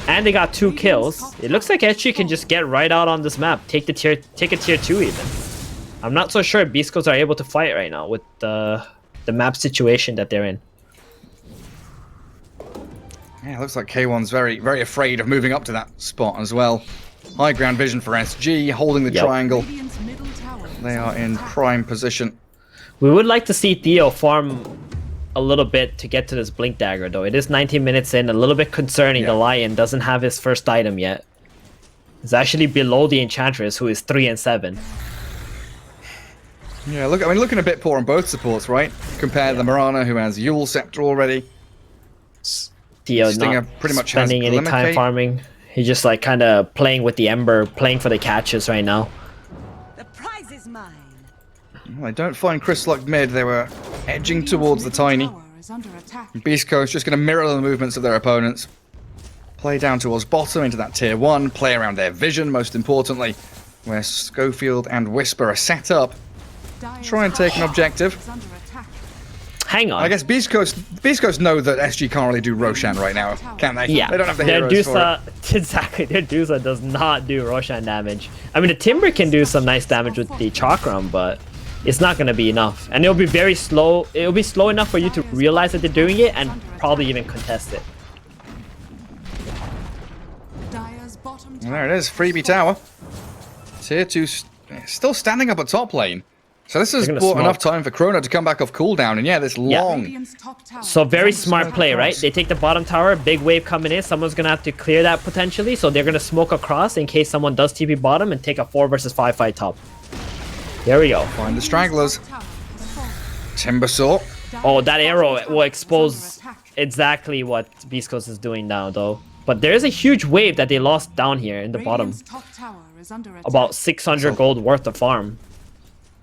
S7: And they got 2 kills. It looks like SG can just get right out on this map. Take a tier 2 even. I'm not so sure Beast Coast are able to fight right now with the map situation that they're in.
S6: Yeah, it looks like K1's very, very afraid of moving up to that spot as well. High ground vision for SG, holding the triangle. They are in prime position.
S7: We would like to see Theo farm a little bit to get to this Blink Dagger, though. It is 19 minutes in, a little bit concerning. The Lion doesn't have his first item yet. It's actually below the Enchantress, who is 3 and 7.
S6: Yeah, look, I mean, looking a bit poor on both supports, right? Compared to the Mirana, who has Yule Scepter already.
S7: Theo
S6: Stinger
S7: not
S6: pretty much
S7: spending any time farming. He's just like kind of playing with the Ember, playing for the catches right now.
S4: The prize is mine.
S6: Well, I don't find Chris Luck mid. They were edging towards the Tiny. Beast Coast just going to mirror the movements of their opponents. Play down towards bottom into that tier 1. Play around their vision, most importantly, where Schofield and Whisper are set up. Try and take an objective.
S7: Hang on.
S6: I guess Beast Coast know that SG can't really do Roshan right now, can they?
S7: Yeah.
S6: They don't have the
S7: their
S6: heroes for it.
S7: Exactly. Their Dusa does not do Roshan damage. I mean, the Timber can do some nice damage with the Chakram, but it's not going to be enough. And it'll be very slow. It'll be slow enough for you to realize that they're doing it and probably even contest it.
S6: And there it is, Freebie Tower. Tier 2 still standing up at top lane. So this has bought enough time for Chrono to come back off cooldown, and this long...
S7: So very smart play, right? They take the bottom tower, big wave coming in, someone's gonna have to clear that potentially, so they're gonna smoke across in case someone does TP bottom and take a 4 versus 5 fight top. There we go.
S6: Find the stragglers. Timber Saw.
S7: Oh, that arrow will expose exactly what Beast Coast is doing now, though. But there is a huge wave that they lost down here in the bottom. About 600 gold worth of farm.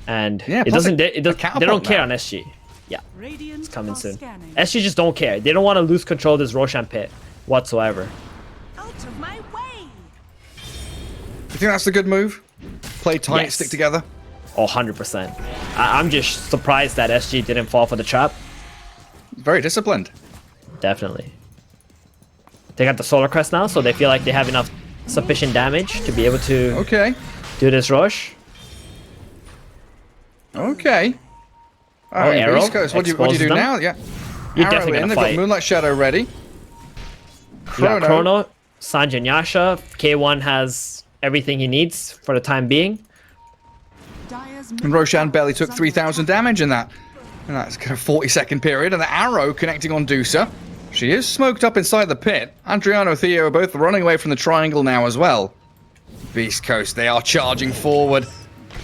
S7: And it doesn't. They don't care on SG. Yeah, it's coming soon. SG just don't care. They don't want to lose control of this Roshan pit whatsoever.
S4: Out of my way.
S6: You think that's a good move? Play tight,
S7: Yes.
S6: stick together?
S7: Oh, 100%. I'm just surprised that SG didn't fall for the trap.
S6: Very disciplined.
S7: Definitely. They got the Solar Crest now, so they feel like they have enough sufficient damage to be able to do this rush.
S6: Okay. All right,
S7: Arrow
S6: Beast Coast, what do you do now? Yeah.
S7: You're
S6: Arrow
S7: definitely
S6: in,
S7: gonna
S6: they've
S7: fight.
S6: got Moonlight Shadow ready.
S7: You got Chrono, Sanjay and Yasha. K1 has everything he needs for the time being.
S6: And Roshan barely took 3,000 damage in that. And that's kind of 40-second period. And the arrow connecting on Dusa. She is smoked up inside the pit. Adriano and Theo are both running away from the triangle now as well. Beast Coast, they are charging forward.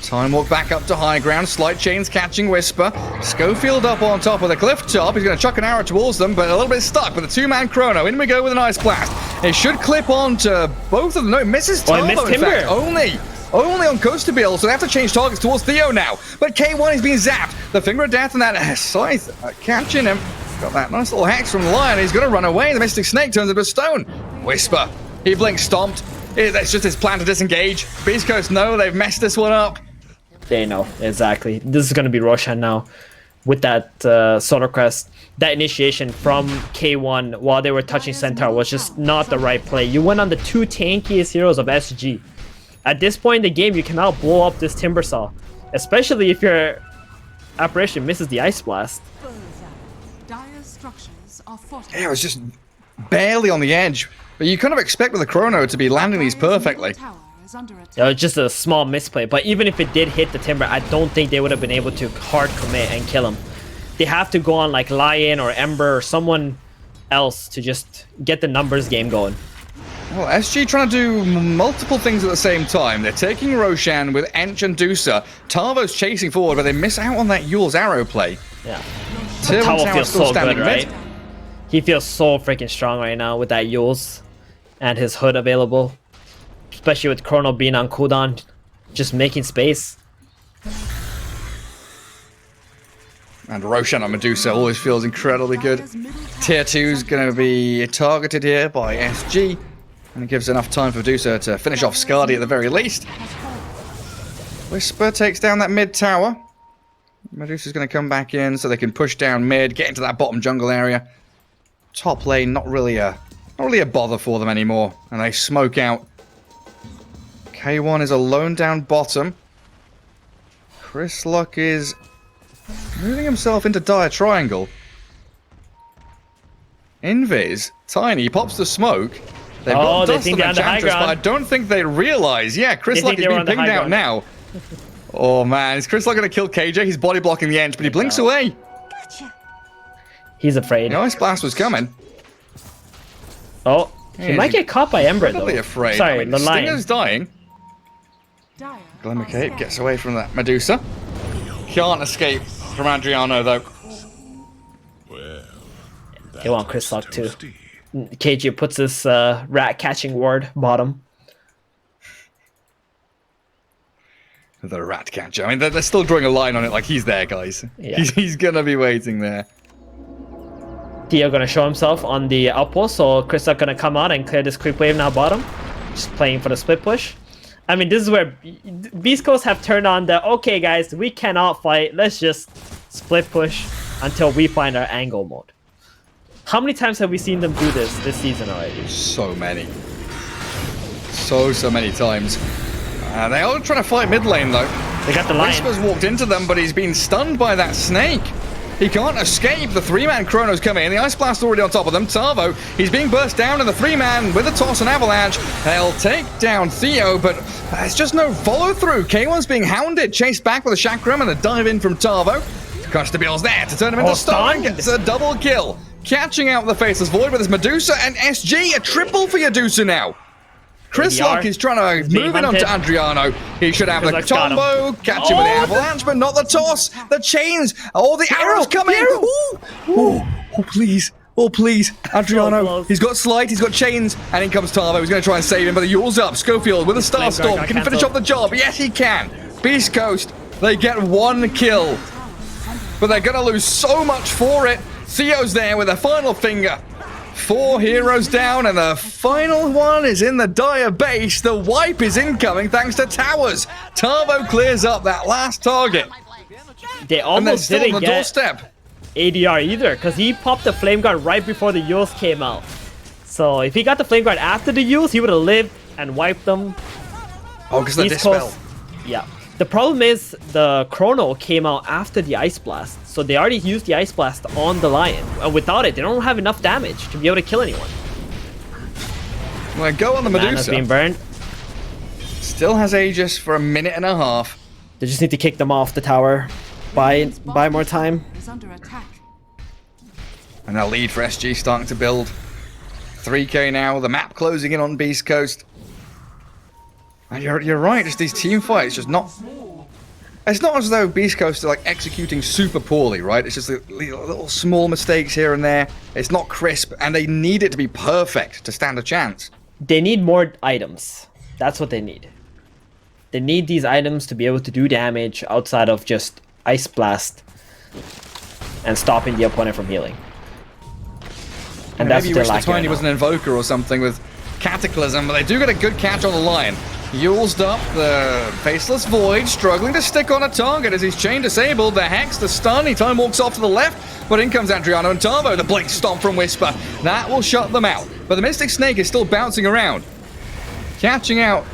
S6: Time walk back up to high ground. Slight chains catching Whisper. Schofield up on top of the cliff top. He's going to chuck an arrow towards them, but a little bit stuck with a two-man chrono. In we go with an ice blast. It should clip on to both of them. No, it misses Tarbo, in fact. Only on Coastabile, so they have to change targets towards Theo now. But K1 is being zapped. The Finger of Death and that Scythe catching him. Got that nice little hex from the Lion. He's going to run away. The Mystic Snake turns into a stone. Whisper. He blinks, stomped. It's just his plan to disengage. Beast Coast know they've messed this one up.
S7: They know, exactly. This is going to be Roshan now with that Solar Crest. That initiation from K1 while they were touching Centaur was just not the right play. You went on the two tankiest heroes of SG. At this point in the game, you cannot blow up this Timbersaw, especially if your apparition misses the Ice Blast.
S6: Yeah, it was just barely on the edge. But you kind of expect with the Chrono to be landing these perfectly.
S7: It was just a small misplay, but even if it did hit the Timber, I don't think they would have been able to hard commit and kill him. They have to go on like Lion or Ember or someone else to just get the numbers game going.
S6: Well, SG trying to do multiple things at the same time. They're taking Roshan with Ench and Dusa. Tarvo's chasing forward, but they miss out on that Yule's arrow play.
S7: Yeah.
S6: Tavo
S7: feels so good, right? He feels so freaking strong right now with that Yule's and his hood available. Especially with Chrono being on cooldown, just making space.
S6: And Roshan on Medusa always feels incredibly good. Tier 2 is going to be targeted here by SG. And it gives enough time for Medusa to finish off Skadi at the very least. Whisper takes down that mid tower. Medusa's going to come back in so they can push down mid, get into that bottom jungle area. Top lane, not really a bother for them anymore. And they smoke out. K1 is alone down bottom. Chris Luck is moving himself into dire triangle. Invis, Tiny, pops the smoke. They've got Dust on Enchantress, but I don't think they realize. Yeah, Chris Luck is being pinged out now. Oh man, is Chris Luck going to kill KJ? He's body blocking the Ench, but he blinks away.
S4: Gotcha.
S7: He's afraid.
S6: The Ice Blast was coming.
S7: Oh, he might get caught by Ember though.
S6: Afraid.
S7: Sorry,
S6: I mean,
S7: the Lion.
S6: Stinger's dying. Glimmer Cape gets away from that Medusa. Can't escape from Adriano though.
S7: They want Chris Luck too. KJ puts this rat catching ward bottom.
S6: The rat catcher. I mean, they're still drawing a line on it like he's there, guys.
S7: Yeah.
S6: He's gonna be waiting there.
S7: Theo gonna show himself on the outpost, so Chris Luck gonna come out and clear this creep wave now bottom. Just playing for the split push. I mean, this is where Beast Coast have turned on the, okay guys, we cannot fight, let's just split push until we find our angle mode. How many times have we seen them do this season already?
S6: So many. So many times. They are trying to fight mid lane though.
S7: They got the Lion.
S6: Whisper's walked into them, but he's been stunned by that snake. He can't escape. The three-man Chrono's coming in. The Ice Blast already on top of them. Tarvo, he's being burst down, and the three-man with a toss and avalanche. They'll take down Theo, but there's just no follow-through. K1's being hounded, chased back with a Chakram and a dive in from Tarvo. Costabile's there to turn him into stone. Gets a double kill. Catching out the Faceless Void with his Medusa and SG. A triple for Medusa now. Chris Luck is trying to move it onto Adriano. He should have the combo, catch him with the avalanche, but not the toss. The chains, all the arrows coming. Oh, please. Oh, please. Adriano, he's got Slight, he's got chains, and in comes Tarvo. He's going to try and save him, but the Yule's up. Schofield with a Starstorm. Can he finish off the job? Yes, he can. Beast Coast, they get one kill. But they're going to lose so much for it. Theo's there with a final finger. 4 heroes down, and the final one is in the dire base. The wipe is incoming thanks to towers. Tarvo clears up that last target.
S7: They almost didn't get
S6: doorstep.
S7: ADR either, because he popped the Flame Guard right before the Yules came out. So if he got the Flame Guard after the Yules, he would have lived and wiped them.
S6: Oh, because the Dispel.
S7: Yeah. The problem is the Chrono came out after the Ice Blast. So they already used the Ice Blast on the Lion. And without it, they don't have enough damage to be able to kill anyone.
S6: Well, go on the Medusa.
S7: Mana's being burned.
S6: Still has Aegis for a minute and a half.
S7: They just need to kick them off the tower. Buy more time.
S6: And that lead for SG starting to build. 3k now, the map closing in on Beast Coast. And you're right, just these team fights, just not it's not as though Beast Coast are like executing super poorly, right? It's just little small mistakes here and there. It's not crisp, and they need it to be perfect to stand a chance.
S7: They need more items. That's what they need. They need these items to be able to do damage outside of just Ice Blast and stopping the opponent from healing. And that's
S6: maybe
S7: what
S6: you
S7: they're
S6: wish the
S7: lacking
S6: Tiny was an Invoker or something with Cataclysm, but they do get a good catch on the line. Yulesed up, the Faceless Void, struggling to stick on a target as he's chain disabled. The Hex, the stun, he time walks off to the left, but in comes Adriano and Tavo. The Blink Stomp from Whisper. That will shut them out. But the Mystic Snake is still bouncing around, catching out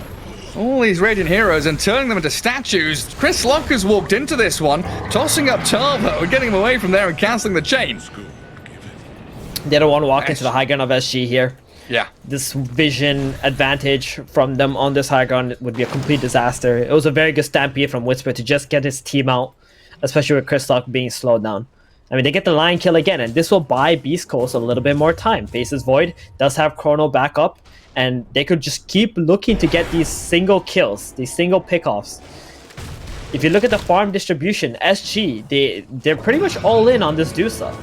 S6: all these Radiant heroes and turning them into statues. Chris Luck has walked into this one, tossing up Tavo and getting him away from there and cancelling the chain.
S7: They don't want to walk into the high ground of SG here.
S6: Yeah.
S7: This vision advantage from them on this high ground would be a complete disaster. It was a very good stampede from Whisper to just get his team out, especially with Chris Luck being slowed down. I mean, they get the Lion kill again, and this will buy Beast Coast a little bit more time. Faces Void does have Chrono back up, and they could just keep looking to get these single kills, these single pickoffs. If you look at the farm distribution, SG, they're pretty much all in on this Dusa.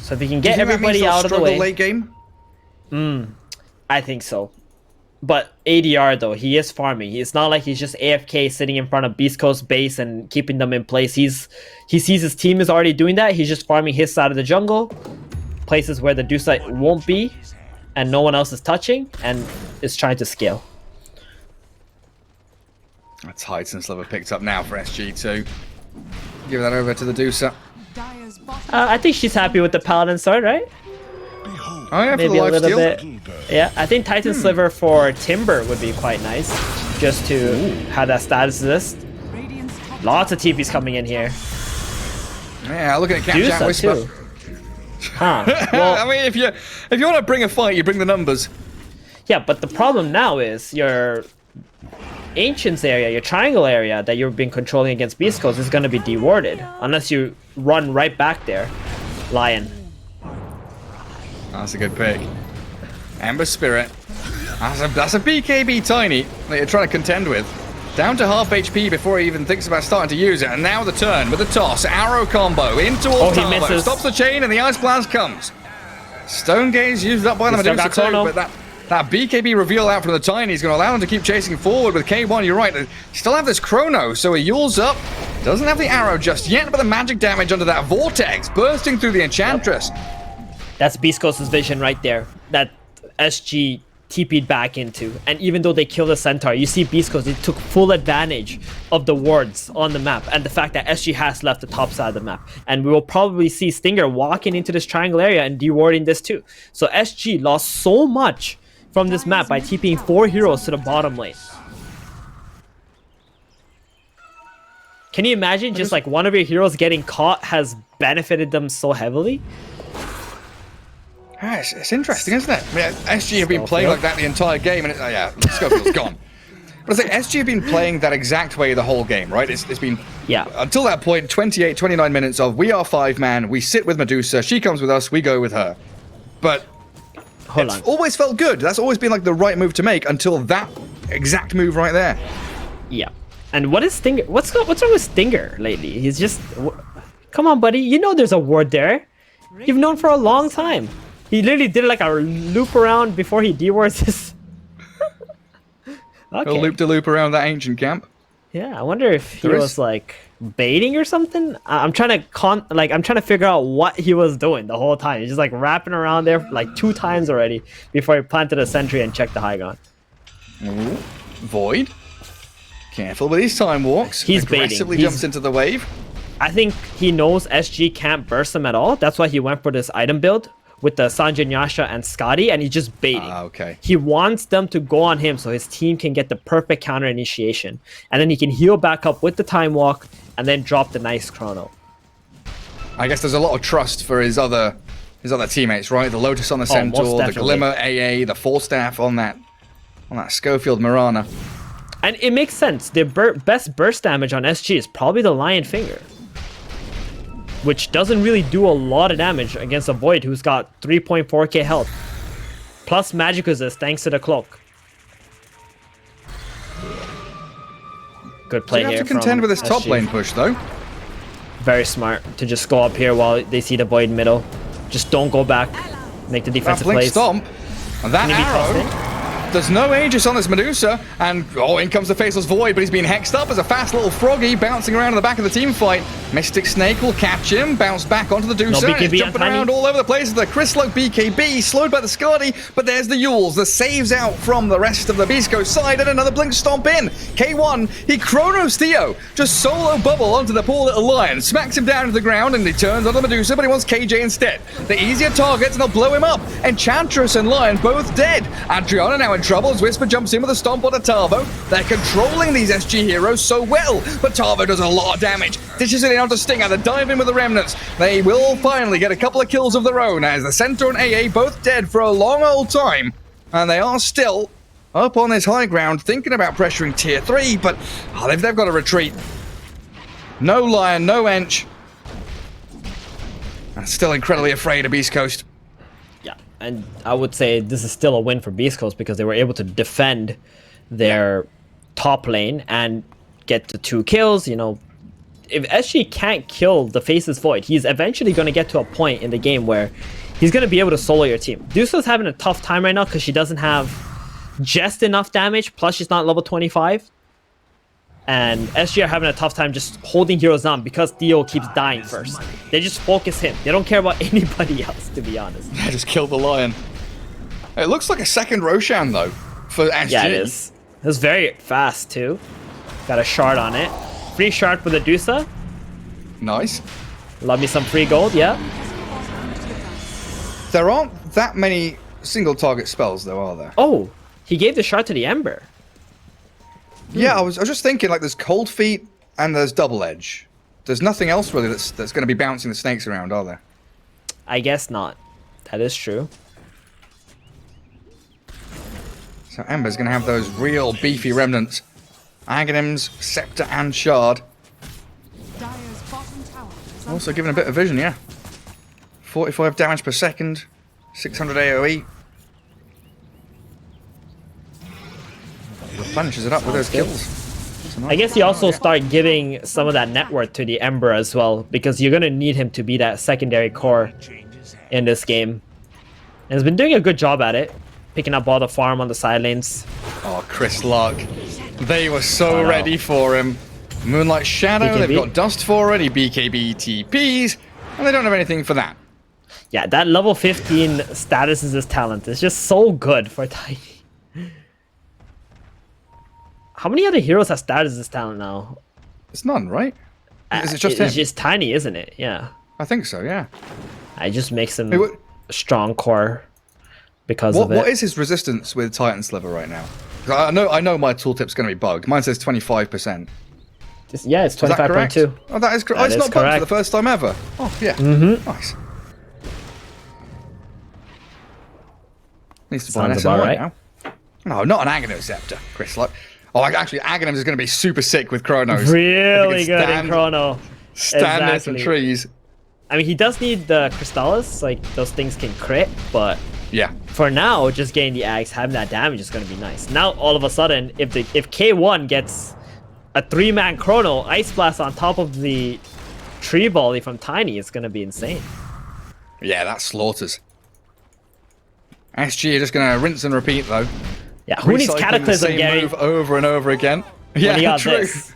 S7: So if you can get everybody out of the way,
S6: late game?
S7: I think so. But ADR though, he is farming. It's not like he's just AFK sitting in front of Beast Coast base and keeping them in place. He sees his team is already doing that. He's just farming his side of the jungle, places where the Dusa won't be, and no one else is touching, and is trying to scale.
S6: That's Titan Sliver picked up now for SG too. Give that over to the Dusa.
S7: I think she's happy with the Paladin sword, right?
S6: Oh yeah,
S7: Maybe
S6: for the
S7: a
S6: life
S7: little
S6: steal.
S7: bit. Yeah, I think Titan Sliver for Timber would be quite nice, just to have that status list. Lots of TPs coming in here.
S6: Yeah, looking at catch out Whisper.
S7: Too. Huh. Well,
S6: I mean, if you want to bring a fight, you bring the numbers.
S7: yeah, but the problem now is your Ancients area, your triangle area that you've been controlling against Beast Coast is going to be dewarded unless you run right back there, Lion.
S6: That's a good pick. Ember Spirit. That's a BKB Tiny that you're trying to contend with. Down to half HP before he even thinks about starting to use it. And now the turn with the toss. Arrow combo into Altavo. Stops the chain and the Ice Blast comes. Stone Gaze used up by the Medusa too, but that BKB reveal out from the Tiny is going to allow him to keep chasing forward with K1. You're right. They still have this Chrono, so he Yules up. Doesn't have the arrow just yet, but the magic damage under that Vortex bursting through the Enchantress.
S7: That's Beast Coast's vision right there. That SG TP'd back into. And even though they killed the Centaur, you see Beast Coast, they took full advantage of the wards on the map and the fact that SG has left the top side of the map. And we will probably see Stinger walking into this triangle area and dewarding this too. So SG lost so much from this map by TPing 4 heroes to the bottom lane. Can you imagine just like one of your heroes getting caught has benefited them so heavily?
S6: Yeah, it's interesting, isn't it? I mean, SG have been playing like that the entire game, and yeah, Schofield's gone. But I think SG have been playing that exact way the whole game, right? It's been, until that point, 28, 29 minutes of we are 5-man, we sit with Medusa, she comes with us, we go with her. But it's always felt good. That's always been like the right move to make until that exact move right there.
S7: Yeah. And what is Stinger? What's wrong with Stinger lately? He's just, come on, buddy. You know there's a ward there. You've known for a long time. He literally did like a loop around before he dewards this.
S6: Okay. A loop-de-loop around that ancient camp.
S7: Yeah, I wonder if he was like baiting or something. I'm trying to figure out what he was doing the whole time. He's just like wrapping around there like 2 times already before he planted a sentry and checked the high ground.
S6: Ooh. Void. Careful with his time walks.
S7: He's
S6: aggressively
S7: baiting.
S6: Jumps into the wave.
S7: I think he knows SG can't burst him at all. That's why he went for this item build with the Sanjay Nyasha and Scotty, and he's just baiting.
S6: Okay.
S7: He wants them to go on him so his team can get the perfect counter initiation. And then he can heal back up with the time walk and then drop the nice chrono.
S6: I guess there's a lot of trust for his other teammates, right? The Lotus on the Centaur, the Glimmer AA, the Falstaff on that Schofield Mirana.
S7: And it makes sense. The best burst damage on SG is probably the Lion Finger, which doesn't really do a lot of damage against a Void who's got 3.4k health. Plus magic resist thanks to the cloak. Good play
S6: You
S7: here.
S6: have to contend
S7: from
S6: with this top
S7: SG.
S6: lane push, though.
S7: Very smart to just go up here while they see the Void middle. Just don't go back. Make the
S6: That
S7: defensive
S6: blink
S7: plays.
S6: stomp. And that
S7: Can he be tossed in?
S6: arrow. There's no Aegis on this Medusa, and in comes the Faceless Void, but he's being hexed up as a fast little froggy bouncing around in the back of the team fight. Mystic Snake will catch him, bounce back onto the Dusa, and
S7: BKB
S6: it's jumping
S7: on Tiny.
S6: around all over the place. The Chryslope BKB slowed by the Scotty, but there's the Yules. The saves out from the rest of the Beast Coast side, and another blink stomp in. K1, he chronos Theo, just solo bubble onto the poor little lion, smacks him down to the ground, and he turns onto the Medusa, but he wants KJ instead. The easier targets, and they'll blow him up. Enchantress and Lion both dead. Adriana now in trouble as Whisper jumps in with a stomp onto Tavo. They're controlling these SG heroes so well, but Tavo does a lot of damage. Dishes it in onto Stinger, they dive in with the remnants. They will finally get a couple of kills of their own as the Centaur and AA both dead for a long old time. And they are still up on this high ground thinking about pressuring tier 3, but they've got to retreat. No Lion, no Ench. And still incredibly afraid of Beast Coast.
S7: Yeah, and I would say this is still a win for Beast Coast because they were able to defend their top lane and get to 2 kills. You know, if SG can't kill the Faceless Void, he's eventually going to get to a point in the game where he's going to be able to solo your team. Duso's having a tough time right now because she doesn't have just enough damage, plus she's not level 25. And SG are having a tough time just holding heroes down because Theo keeps dying first. They just focus him. They don't care about anybody else, to be honest.
S6: I just killed the Lion. It looks like a second Roshan, though, for SG.
S7: Yeah, it is. It was very fast, too. Got a shard on it. Free shard for the Dusa.
S6: Nice.
S7: Love me some free gold, yeah.
S6: There aren't that many single target spells, though, are there?
S7: Oh, he gave the shard to the Ember.
S6: Yeah, I was just thinking, like, there's Cold Feet and there's Double Edge. There's nothing else, really, that's going to be bouncing the snakes around, are there?
S7: I guess not. That is true.
S6: So Ember's going to have those real beefy remnants. Aghanims, Scepter, and Shard.
S4: Dire's bottom tower is
S6: Also giving a bit of vision, yeah. 45 damage per second, 600 AoE. Replenishes it up with those kills.
S7: I guess you also start giving some of that net worth to the Ember as well, because you're going to need him to be that secondary core in this game. And he's been doing a good job at it, picking up all the farm on the side lanes.
S6: Oh, Chris Luck. They were so ready for him. Moonlight Shadow,
S7: BKB.
S6: they've got Dust for already, BKB TPs, and they don't have anything for that.
S7: Yeah, that level 15 status is his talent. It's just so good for Tiny. How many other heroes have status as talent now?
S6: It's none, right? Is it just him?
S7: It's just Tiny, isn't it? Yeah.
S6: I think so, yeah.
S7: It just makes him
S6: Hey, what-
S7: a strong core because of it.
S6: What is his resistance with Titan Sliver right now? 'Cause I know my tooltip's going to be bugged. Mine says 25%.
S7: Yeah, it's
S6: Is that correct?
S7: 25.2.
S6: Oh, that is correct.
S7: That
S6: It's
S7: is
S6: not bugged for
S7: correct.
S6: the first time ever. Oh, yeah. Nice. Needs to buy an
S7: Sounds about
S6: SNI
S7: right.
S6: now. No, not an Aghanim Scepter, Chris. Like, actually, Aghanim is going to be super sick with Chronos.
S7: Really good in Chrono.
S6: Stand near some
S7: Exactly.
S6: trees.
S7: I mean, he does need the Crystallis, like those things can crit, but
S6: Yeah.
S7: for now, just getting the Axe, having that damage is going to be nice. Now, all of a sudden, if K1 gets a 3-man Chrono, Ice Blast on top of the Tree Volley from Tiny, it's going to be insane.
S6: Yeah, that slaughters. SG are just going to rinse and repeat, though.
S7: Yeah, who needs
S6: Recycling the
S7: Cataclysm,
S6: same
S7: Gary?
S6: move over and over again.
S7: When you
S6: Yeah,
S7: got
S6: true.
S7: this?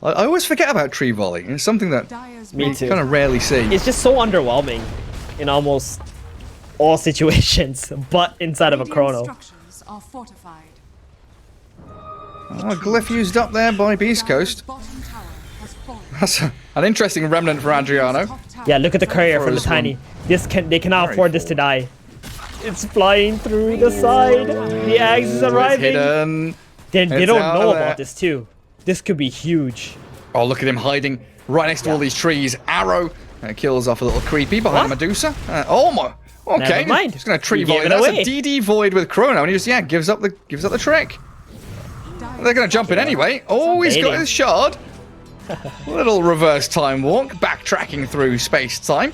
S6: I always forget about Tree Volley. It's something that
S4: Dire's
S7: Me too.
S6: kind of rarely see.
S7: It's just so underwhelming in almost all situations, but inside of a Chrono.
S4: structures are fortified.
S6: Oh, Glyph used up there by Beast Coast.
S4: Bottom tower has fallen.
S6: That's an interesting remnant for Adriano.
S4: Top tower
S7: Yeah, look at the courier
S6: For
S7: from the
S6: this one.
S7: Tiny. They cannot
S6: Very
S7: afford this to die. It's flying through the side. The Axe is
S6: It's
S7: arriving.
S6: hidden.
S7: They
S6: It's
S7: don't
S6: out
S7: know
S6: of there.
S7: about this too. This could be huge.
S6: Oh, look at him hiding right next to all these trees. Arrow kills off a little creepy behind
S7: What?
S6: Medusa. Oh my. Okay.
S7: Never mind.
S6: Just gonna tree
S7: You gave
S6: volley.
S7: it
S6: That's
S7: away.
S6: a DD void with Chrono, and he just gives up the trick. They're gonna jump in anyway. Oh, he's got
S7: Baiting.
S6: his shard. Little reverse time walk, backtracking through space time.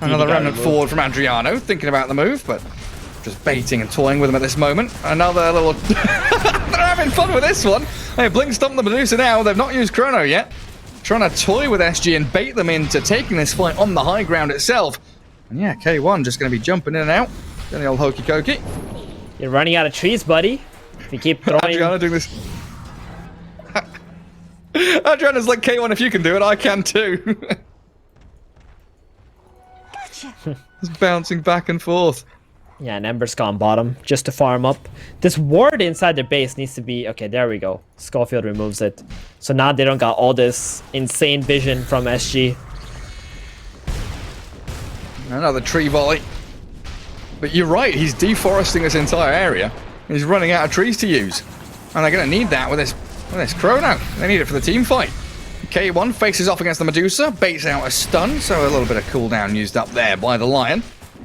S6: Another
S7: got
S6: remnant
S7: the move.
S6: forward from Adriano, thinking about the move, but just baiting and toying with him at this moment. Another little. They're having fun with this one. Hey, Blink stomped the Medusa now. They've not used Chrono yet. Trying to toy with SG and bait them into taking this fight on the high ground itself. And yeah, K1 just going to be jumping in and out. Doing the old hokey cokey.
S7: You're running out of trees, buddy. If you keep throwing...
S6: Adriana doing this. Adriana's like, K1, if you can do it, I can too. Just bouncing back and forth.
S7: Yeah, and Ember's gone bottom just to farm up. This ward inside their base needs to be... Okay, there we go. Schofield removes it. So now they don't got all this insane vision from SG.
S6: Another tree volley. But you're right, he's deforesting this entire area. He's running out of trees to use. And they're going to need that with this Chrono. They need it for the team fight. K1 faces off against the Medusa, baits out a stun, so a little bit of cooldown used up there by the Lion.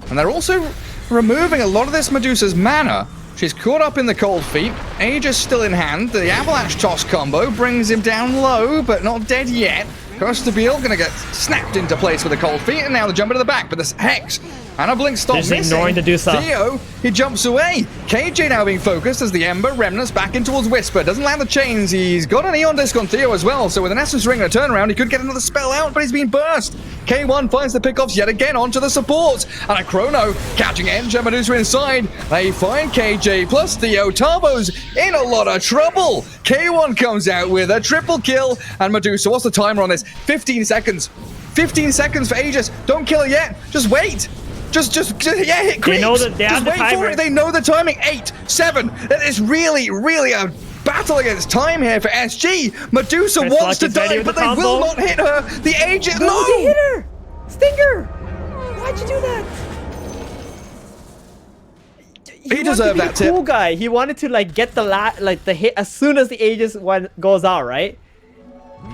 S6: And they're also removing a lot of this Medusa's mana. She's caught up in the cold feet. Aegis still in hand. The avalanche toss combo brings him down low, but not dead yet. Beal gonna get snapped into place with the cold feet, and now the jump into the back. But this Hex and a blink stop missing.
S7: Ignoring the Medusa.
S6: Theo, he jumps away. KJ now being focused as the Ember remnants back in towards Whisper. Doesn't land the chains. He's got an Eon Disc on Theo as well, so with an Essence Ring and a turnaround, he could get another spell out, but he's been burst. K1 finds the pickoffs yet again onto the supports, and a Chrono catching Edge and Medusa inside. They find KJ plus Theo. Tarbo's in a lot of trouble. K1 comes out with a triple kill, and Medusa, what's the timer on this? 15 seconds. 15 seconds for Aegis. Don't kill it yet. Just wait. Just yeah, hit creeps.
S7: They know that they have the
S6: wait for
S7: timer.
S6: it. They know the timing. 8, 7. It's really, really a battle against time here for SG. Medusa
S7: Chris
S6: wants to
S7: Luck is ready
S6: die,
S7: with
S6: but
S7: the
S6: they
S7: combo.
S6: will not hit her. The Aegis. No!
S7: They hit her! Stinger! Why'd you do that?
S6: He deserved that tip.
S7: Cool guy. He wanted to like get the hit as soon as the Aegis goes out, right?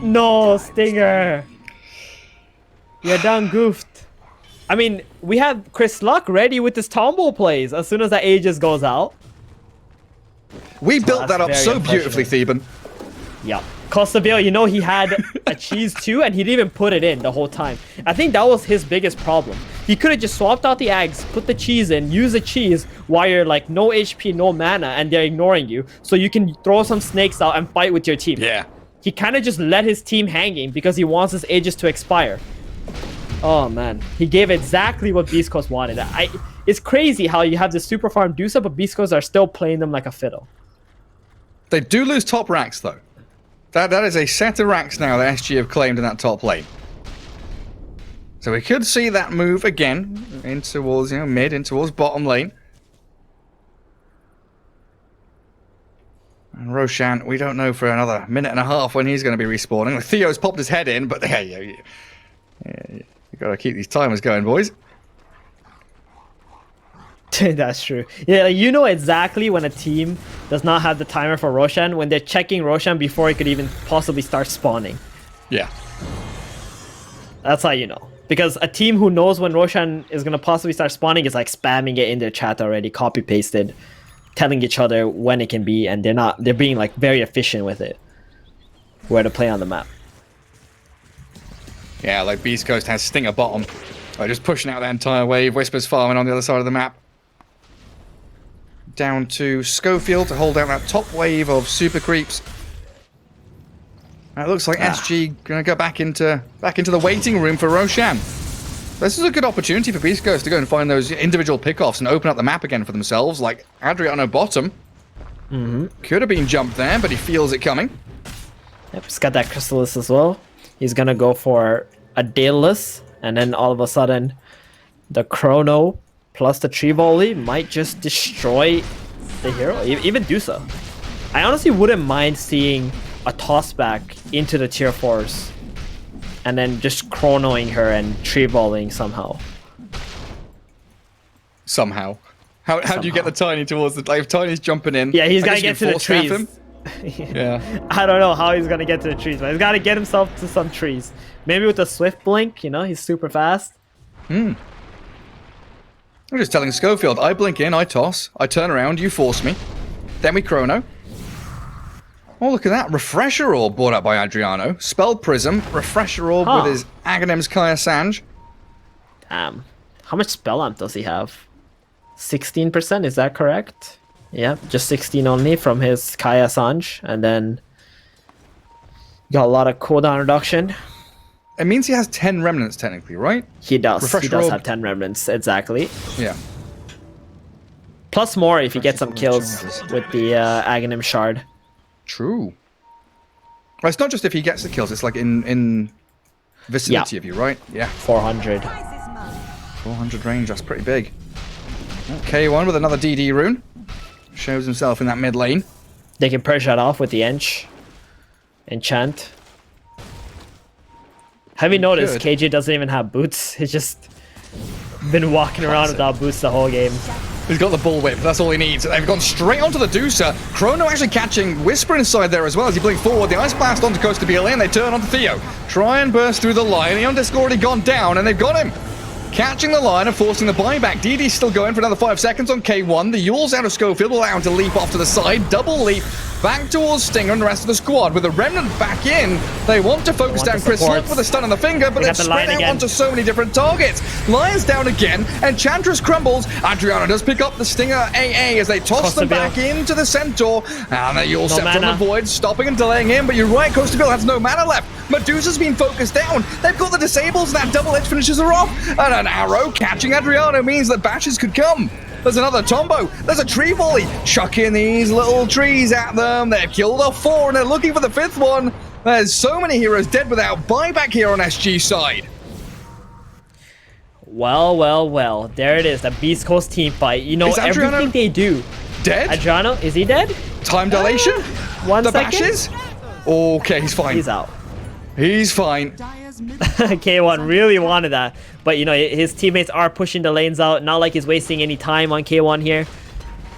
S7: No, Stinger. You're done goofed. I mean, we have Chris Luck ready with his Tombo plays as soon as that Aegis goes out.
S6: We built that up
S7: very
S6: so beautifully, Theban.
S7: Yeah. Costabile, you know, he had a cheese too, and he didn't even put it in the whole time. I think that was his biggest problem. He could have just swapped out the eggs, put the cheese in, use the cheese while you're like no HP, no mana, and they're ignoring you. So you can throw some snakes out and fight with your team.
S6: Yeah.
S7: He kind of just let his team hanging because he wants his Aegis to expire. Oh man, he gave exactly what Beast Coast wanted. It's crazy how you have the super farm Dusa, but Beast Coast are still playing them like a fiddle.
S6: They do lose top racks though. That is a set of racks now that SG have claimed in that top lane. So we could see that move again in towards, mid, in towards bottom lane. And Roshan, we don't know for another minute and a half when he's going to be respawning. Theo's popped his head in, but yeah, you got to keep these timers going, boys.
S7: That's true. Yeah, like, you know exactly when a team does not have the timer for Roshan when they're checking Roshan before he could even possibly start spawning.
S6: Yeah.
S7: That's how you know. Because a team who knows when Roshan is going to possibly start spawning is like spamming it in their chat already, copy-pasted, telling each other when it can be, and they're being like very efficient with it. Where to play on the map.
S6: Yeah, like Beast Coast has Stinger bottom. Just pushing out that entire wave. Whisper's farming on the other side of the map. Down to Schofield to hold out that top wave of super creeps. And it looks like SG gonna go back into the waiting room for Roshan. This is a good opportunity for Beast Coast to go and find those individual pickoffs and open up the map again for themselves. Like Adriano bottom. Could have been jumped there, but he feels it coming.
S7: Yep, he's got that Chrysalis as well. He's gonna go for a Daedalus, and then all of a sudden, the Chrono plus the Tree Volley might just destroy the hero, even Dusa. I honestly wouldn't mind seeing a toss back into the tier 4s, and then just chronoing her and Tree Volleying somehow.
S6: Somehow. How do you get the Tiny towards the... Like, if Tiny's jumping in...
S7: Yeah, he's
S6: I
S7: gotta
S6: guess
S7: get
S6: you
S7: to
S6: can
S7: the
S6: force
S7: trees.
S6: trap him. Yeah.
S7: I don't know how he's gonna get to the trees, but he's gotta get himself to some trees. Maybe with a swift blink, he's super fast.
S6: I'm just telling Schofield, I blink in, I toss, I turn around, you force me. Then we chrono. Oh, look at that. Refresher Orb brought up by Adriano. Spell Prism, Refresher Orb with his Aghanim's Kaya Sanj.
S7: Damn. How much spell amp does he have? 16%, is that correct? Yeah, just 16 only from his Kaya Sanj. And then Got a lot of cooldown reduction.
S6: It means he has 10 remnants technically, right?
S7: He does.
S6: Refresh
S7: He does
S6: roll.
S7: have 10 remnants, exactly.
S6: Yeah.
S7: Plus more if you get some
S6: roll
S7: kills
S6: charges.
S7: with the Aghanim Shard.
S6: True. Well, it's not just if he gets the kills, it's like in vicinity of you, right? Yeah.
S7: 400.
S6: 400 range, that's pretty big. K1 with another DD rune. Shows himself in that mid lane.
S7: They can purge that off with the enchant. Have you noticed
S6: Good.
S7: KJ doesn't even have boots? He's just been walking around without boots the whole game.
S6: He's got the bullwhip, that's all he needs. They've gone straight onto the Deucer. Chrono actually catching Whisper inside there as well as he blink forward. The Ice Blast onto Costa BLA and they turn onto Theo. Try and burst through the line. The Undisk already gone down and they've got him. Catching the line and forcing the buyback. DD's still going for another 5 seconds on K1. The Yule's out of Schofield will allow him to leap off to the side. Double leap back towards Stinger and the rest of the squad. With the Remnant back in, they want to focus down Chris Luck with a stun on the finger, but they've spread out onto so many different targets. Lion's down again, Enchantress crumbles. Adriana does pick up the Stinger AA as they toss them back into the Centaur. And the Yule Scepter on the Void, stopping and delaying him, but you're right, Costabile has no mana left. Medusa's been focused down. They've got the disables, and that double edge finishes her off. And an arrow catching Adriano means that bashes could come. There's another Tombo. There's a tree volley. Chucking these little trees at them. They've killed off 4 and they're looking for the 5th one. There's so many heroes dead without buyback here on SG side.
S7: Well. There it is. The Beast Coast team fight. You know, everything they do.
S6: Dead?
S7: Adriano, is he dead?
S6: Time dilation?
S7: One
S6: the
S7: second?
S6: Bashes? Okay, he's fine.
S7: He's out.
S6: He's fine.
S7: K1 really wanted that. But, you know, his teammates are pushing the lanes out. Not like he's wasting any time on K1 here.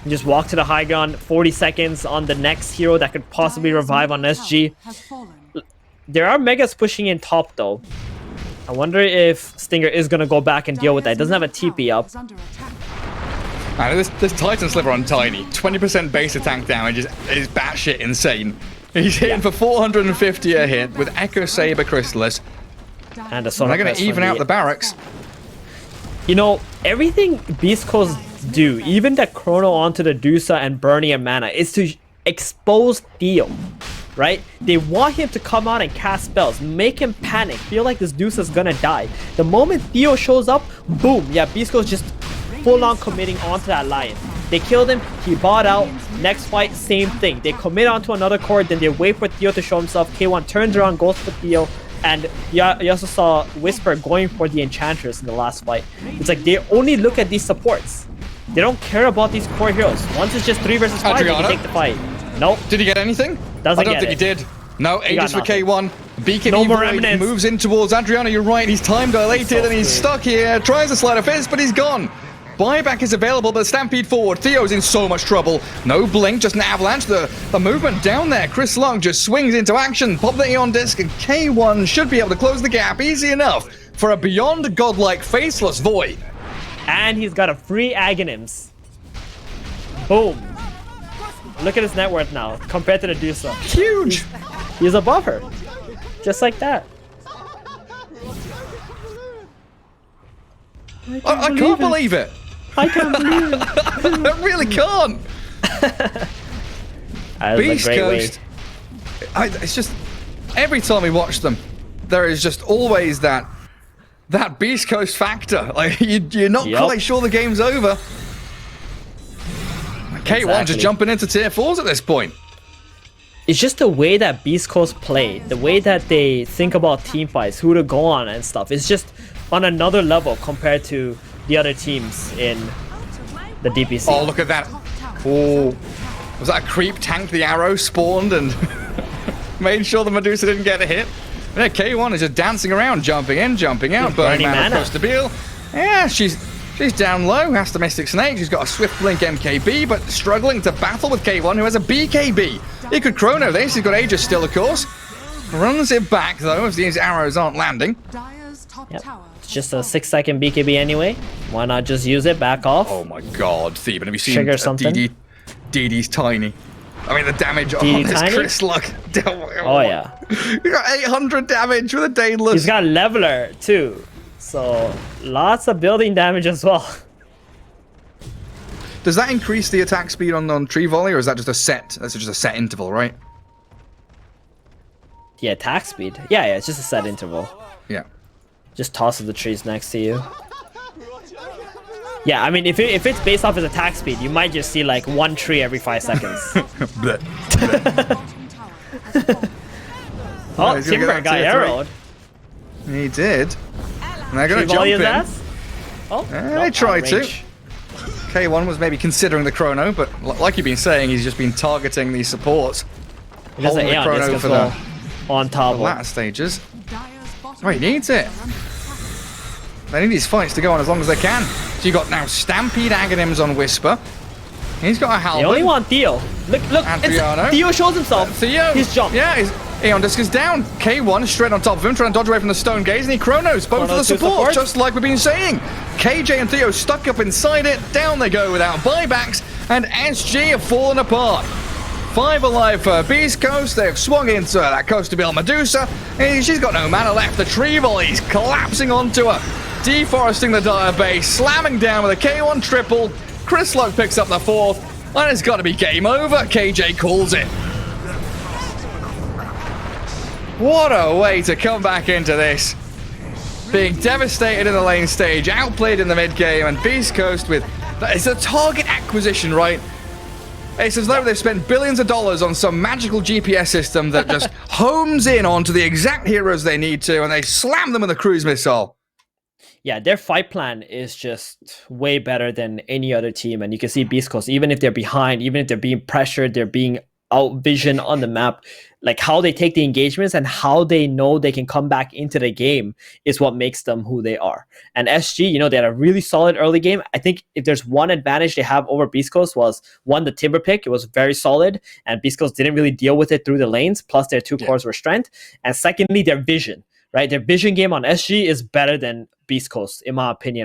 S7: He just walk to the high ground. 40 seconds on the next hero that could possibly revive on SG. There are Megas pushing in top, though. I wonder if Stinger is going to go back and deal with that. He doesn't have a TP up.
S6: Man, this Titan Sliver on Tiny, 20% base attack damage is batshit insane. He's hitting for 450 a hit with Echo Saber Chrysalis.
S7: And they're
S6: going to even out the barracks.
S7: You know, everything Beast Coast do, even the Chrono onto the Dusa and Bernie and Mana, is to expose Theo, right? They want him to come out and cast spells, make him panic, feel like this Dusa's gonna die. The moment Theo shows up, boom, yeah, Beast Coast just full on committing onto that Lion. They killed him, he bought out, next fight, same thing. They commit onto another core, then they wait for Theo to show himself. K1 turns around, goes for Theo, and you also saw Whisper going for the Enchantress in the last fight. It's like they only look at these supports. They don't care about these core heroes. Once it's just 3 versus 5, they can take the fight. Nope.
S6: Did he get anything? I don't think he did. No, Aegis for K1. Beacon
S7: no more
S6: Void moves in towards Adriano. You're right, he's time dilated and he's stuck here. Tries to slide a fist, but he's gone. Buyback is available, but Stampede forward. Theo's in so much trouble. No blink, just an avalanche. The movement down there. Chris Long just swings into action. Pop the Eon Disc, and K1 should be able to close the gap easy enough for a beyond godlike faceless Void.
S7: And he's got a free Aghanims. Boom. Look at his net worth now, compared to the Dusa.
S6: Huge!
S7: He's above her. Just like that.
S6: I can't believe it.
S7: I can't believe it.
S6: I really can't. Beast Coast. It's just every time we watch them, there is just always that Beast Coast factor. Like you're not quite sure the game's over. K1 just jumping into tier 4s at this point.
S7: It's just the way that Beast Coast play, the way that they think about team fights, who to go on and stuff. It's just on another level compared to the other teams in the DPC.
S6: Oh, look at that. Oh, was that a creep tanked the arrow, spawned, and made sure the Medusa didn't get a hit? Yeah, K1 is just dancing around, jumping in, jumping out, burning mana across the Beal. Yeah, she's down low, has the Mystic Snake. She's got a Swift Blink MKB, but struggling to battle with K1, who has a BKB. He could chrono this. He's got Aegis still, of course. Runs it back, though, as these arrows aren't landing.
S7: Yep. It's just a 6-second BKB anyway. Why not just use it, back off?
S6: Oh my god, Theban, have you seen
S7: Trigger something?
S6: DD's tiny. I mean, the damage on this Chris Luck.
S7: Oh, yeah.
S6: He got 800 damage with a Daedalus.
S7: He's got Leveler, too. So, lots of building damage as well.
S6: Does that increase the attack speed on Tree Volley, or is that just a set? That's just a set interval, right?
S7: Yeah, attack speed. Yeah, it's just a set interval.
S6: Yeah.
S7: Just tosses the trees next to you. Yeah, I mean, if it's based off his attack speed, you might just see like 1 tree every 5 seconds.
S6: Bleh.
S4: Bottom tower has fallen.
S7: Oh,
S6: he's gonna get
S7: Timber
S6: that
S7: got
S6: tier 3.
S7: arrowed.
S6: He did. And they're going to
S7: Tree volley
S6: jump
S7: his
S6: in.
S7: ass? Oh,
S6: They tried to. K1 was maybe considering the chrono, but like you've been saying, he's just been targeting these supports.
S7: He does
S6: Holding
S7: an
S6: the
S7: Aeon
S6: chrono
S7: disc as
S6: for
S7: well. On top
S6: the
S7: of
S6: latter stages.
S4: Dire's bottom
S6: Oh, he needs it.
S4: tower is under attack.
S6: They need these fights to go on as long as they can. So you got now Stampede Aghanims on Whisper. He's got a
S7: They
S6: halberd.
S7: only want Theo. Look,
S6: And Triano.
S7: Theo shows himself.
S6: Theo.
S7: He's jumped.
S6: Yeah, his Aeon Disc is down. K1 straight on top of him, trying to dodge away from the Stone Gaze, and he chronos both of the
S7: Chronos to
S6: support,
S7: support.
S6: just like we've been saying. KJ and Theo stuck up inside it. Down they go without buybacks, and SG have fallen apart. 5 alive for Beast Coast. They've swung into that Coast to Bill Medusa. And she's got no mana left. The tree volley's collapsing onto her, deforesting the Dire base, slamming down with a K1 triple. Chris Luck picks up the 4th, and it's got to be game over. KJ calls it. What a way to come back into this. Being devastated in the lane stage, outplayed in the mid game, and Beast Coast with... It's a target acquisition, right? It's as though they've spent billions of dollars on some magical GPS system that just homes in onto the exact heroes they need to, and they slam them with a cruise missile.
S7: Yeah, their fight plan is just way better than any other team. And you can see Beast Coast, even if they're behind, even if they're being pressured, they're being outvisioned on the map, like how they take the engagements and how they know they can come back into the game is what makes them who they are. And SG, you know, they had a really solid early game. I think if there's one advantage they have over Beast Coast was, one, the Timber pick. It was very solid, and Beast Coast didn't really deal with it through the lanes, plus their 2 cores were strength. And secondly, their vision, right? Their vision game on SG is better than Beast Coast, in my opinion.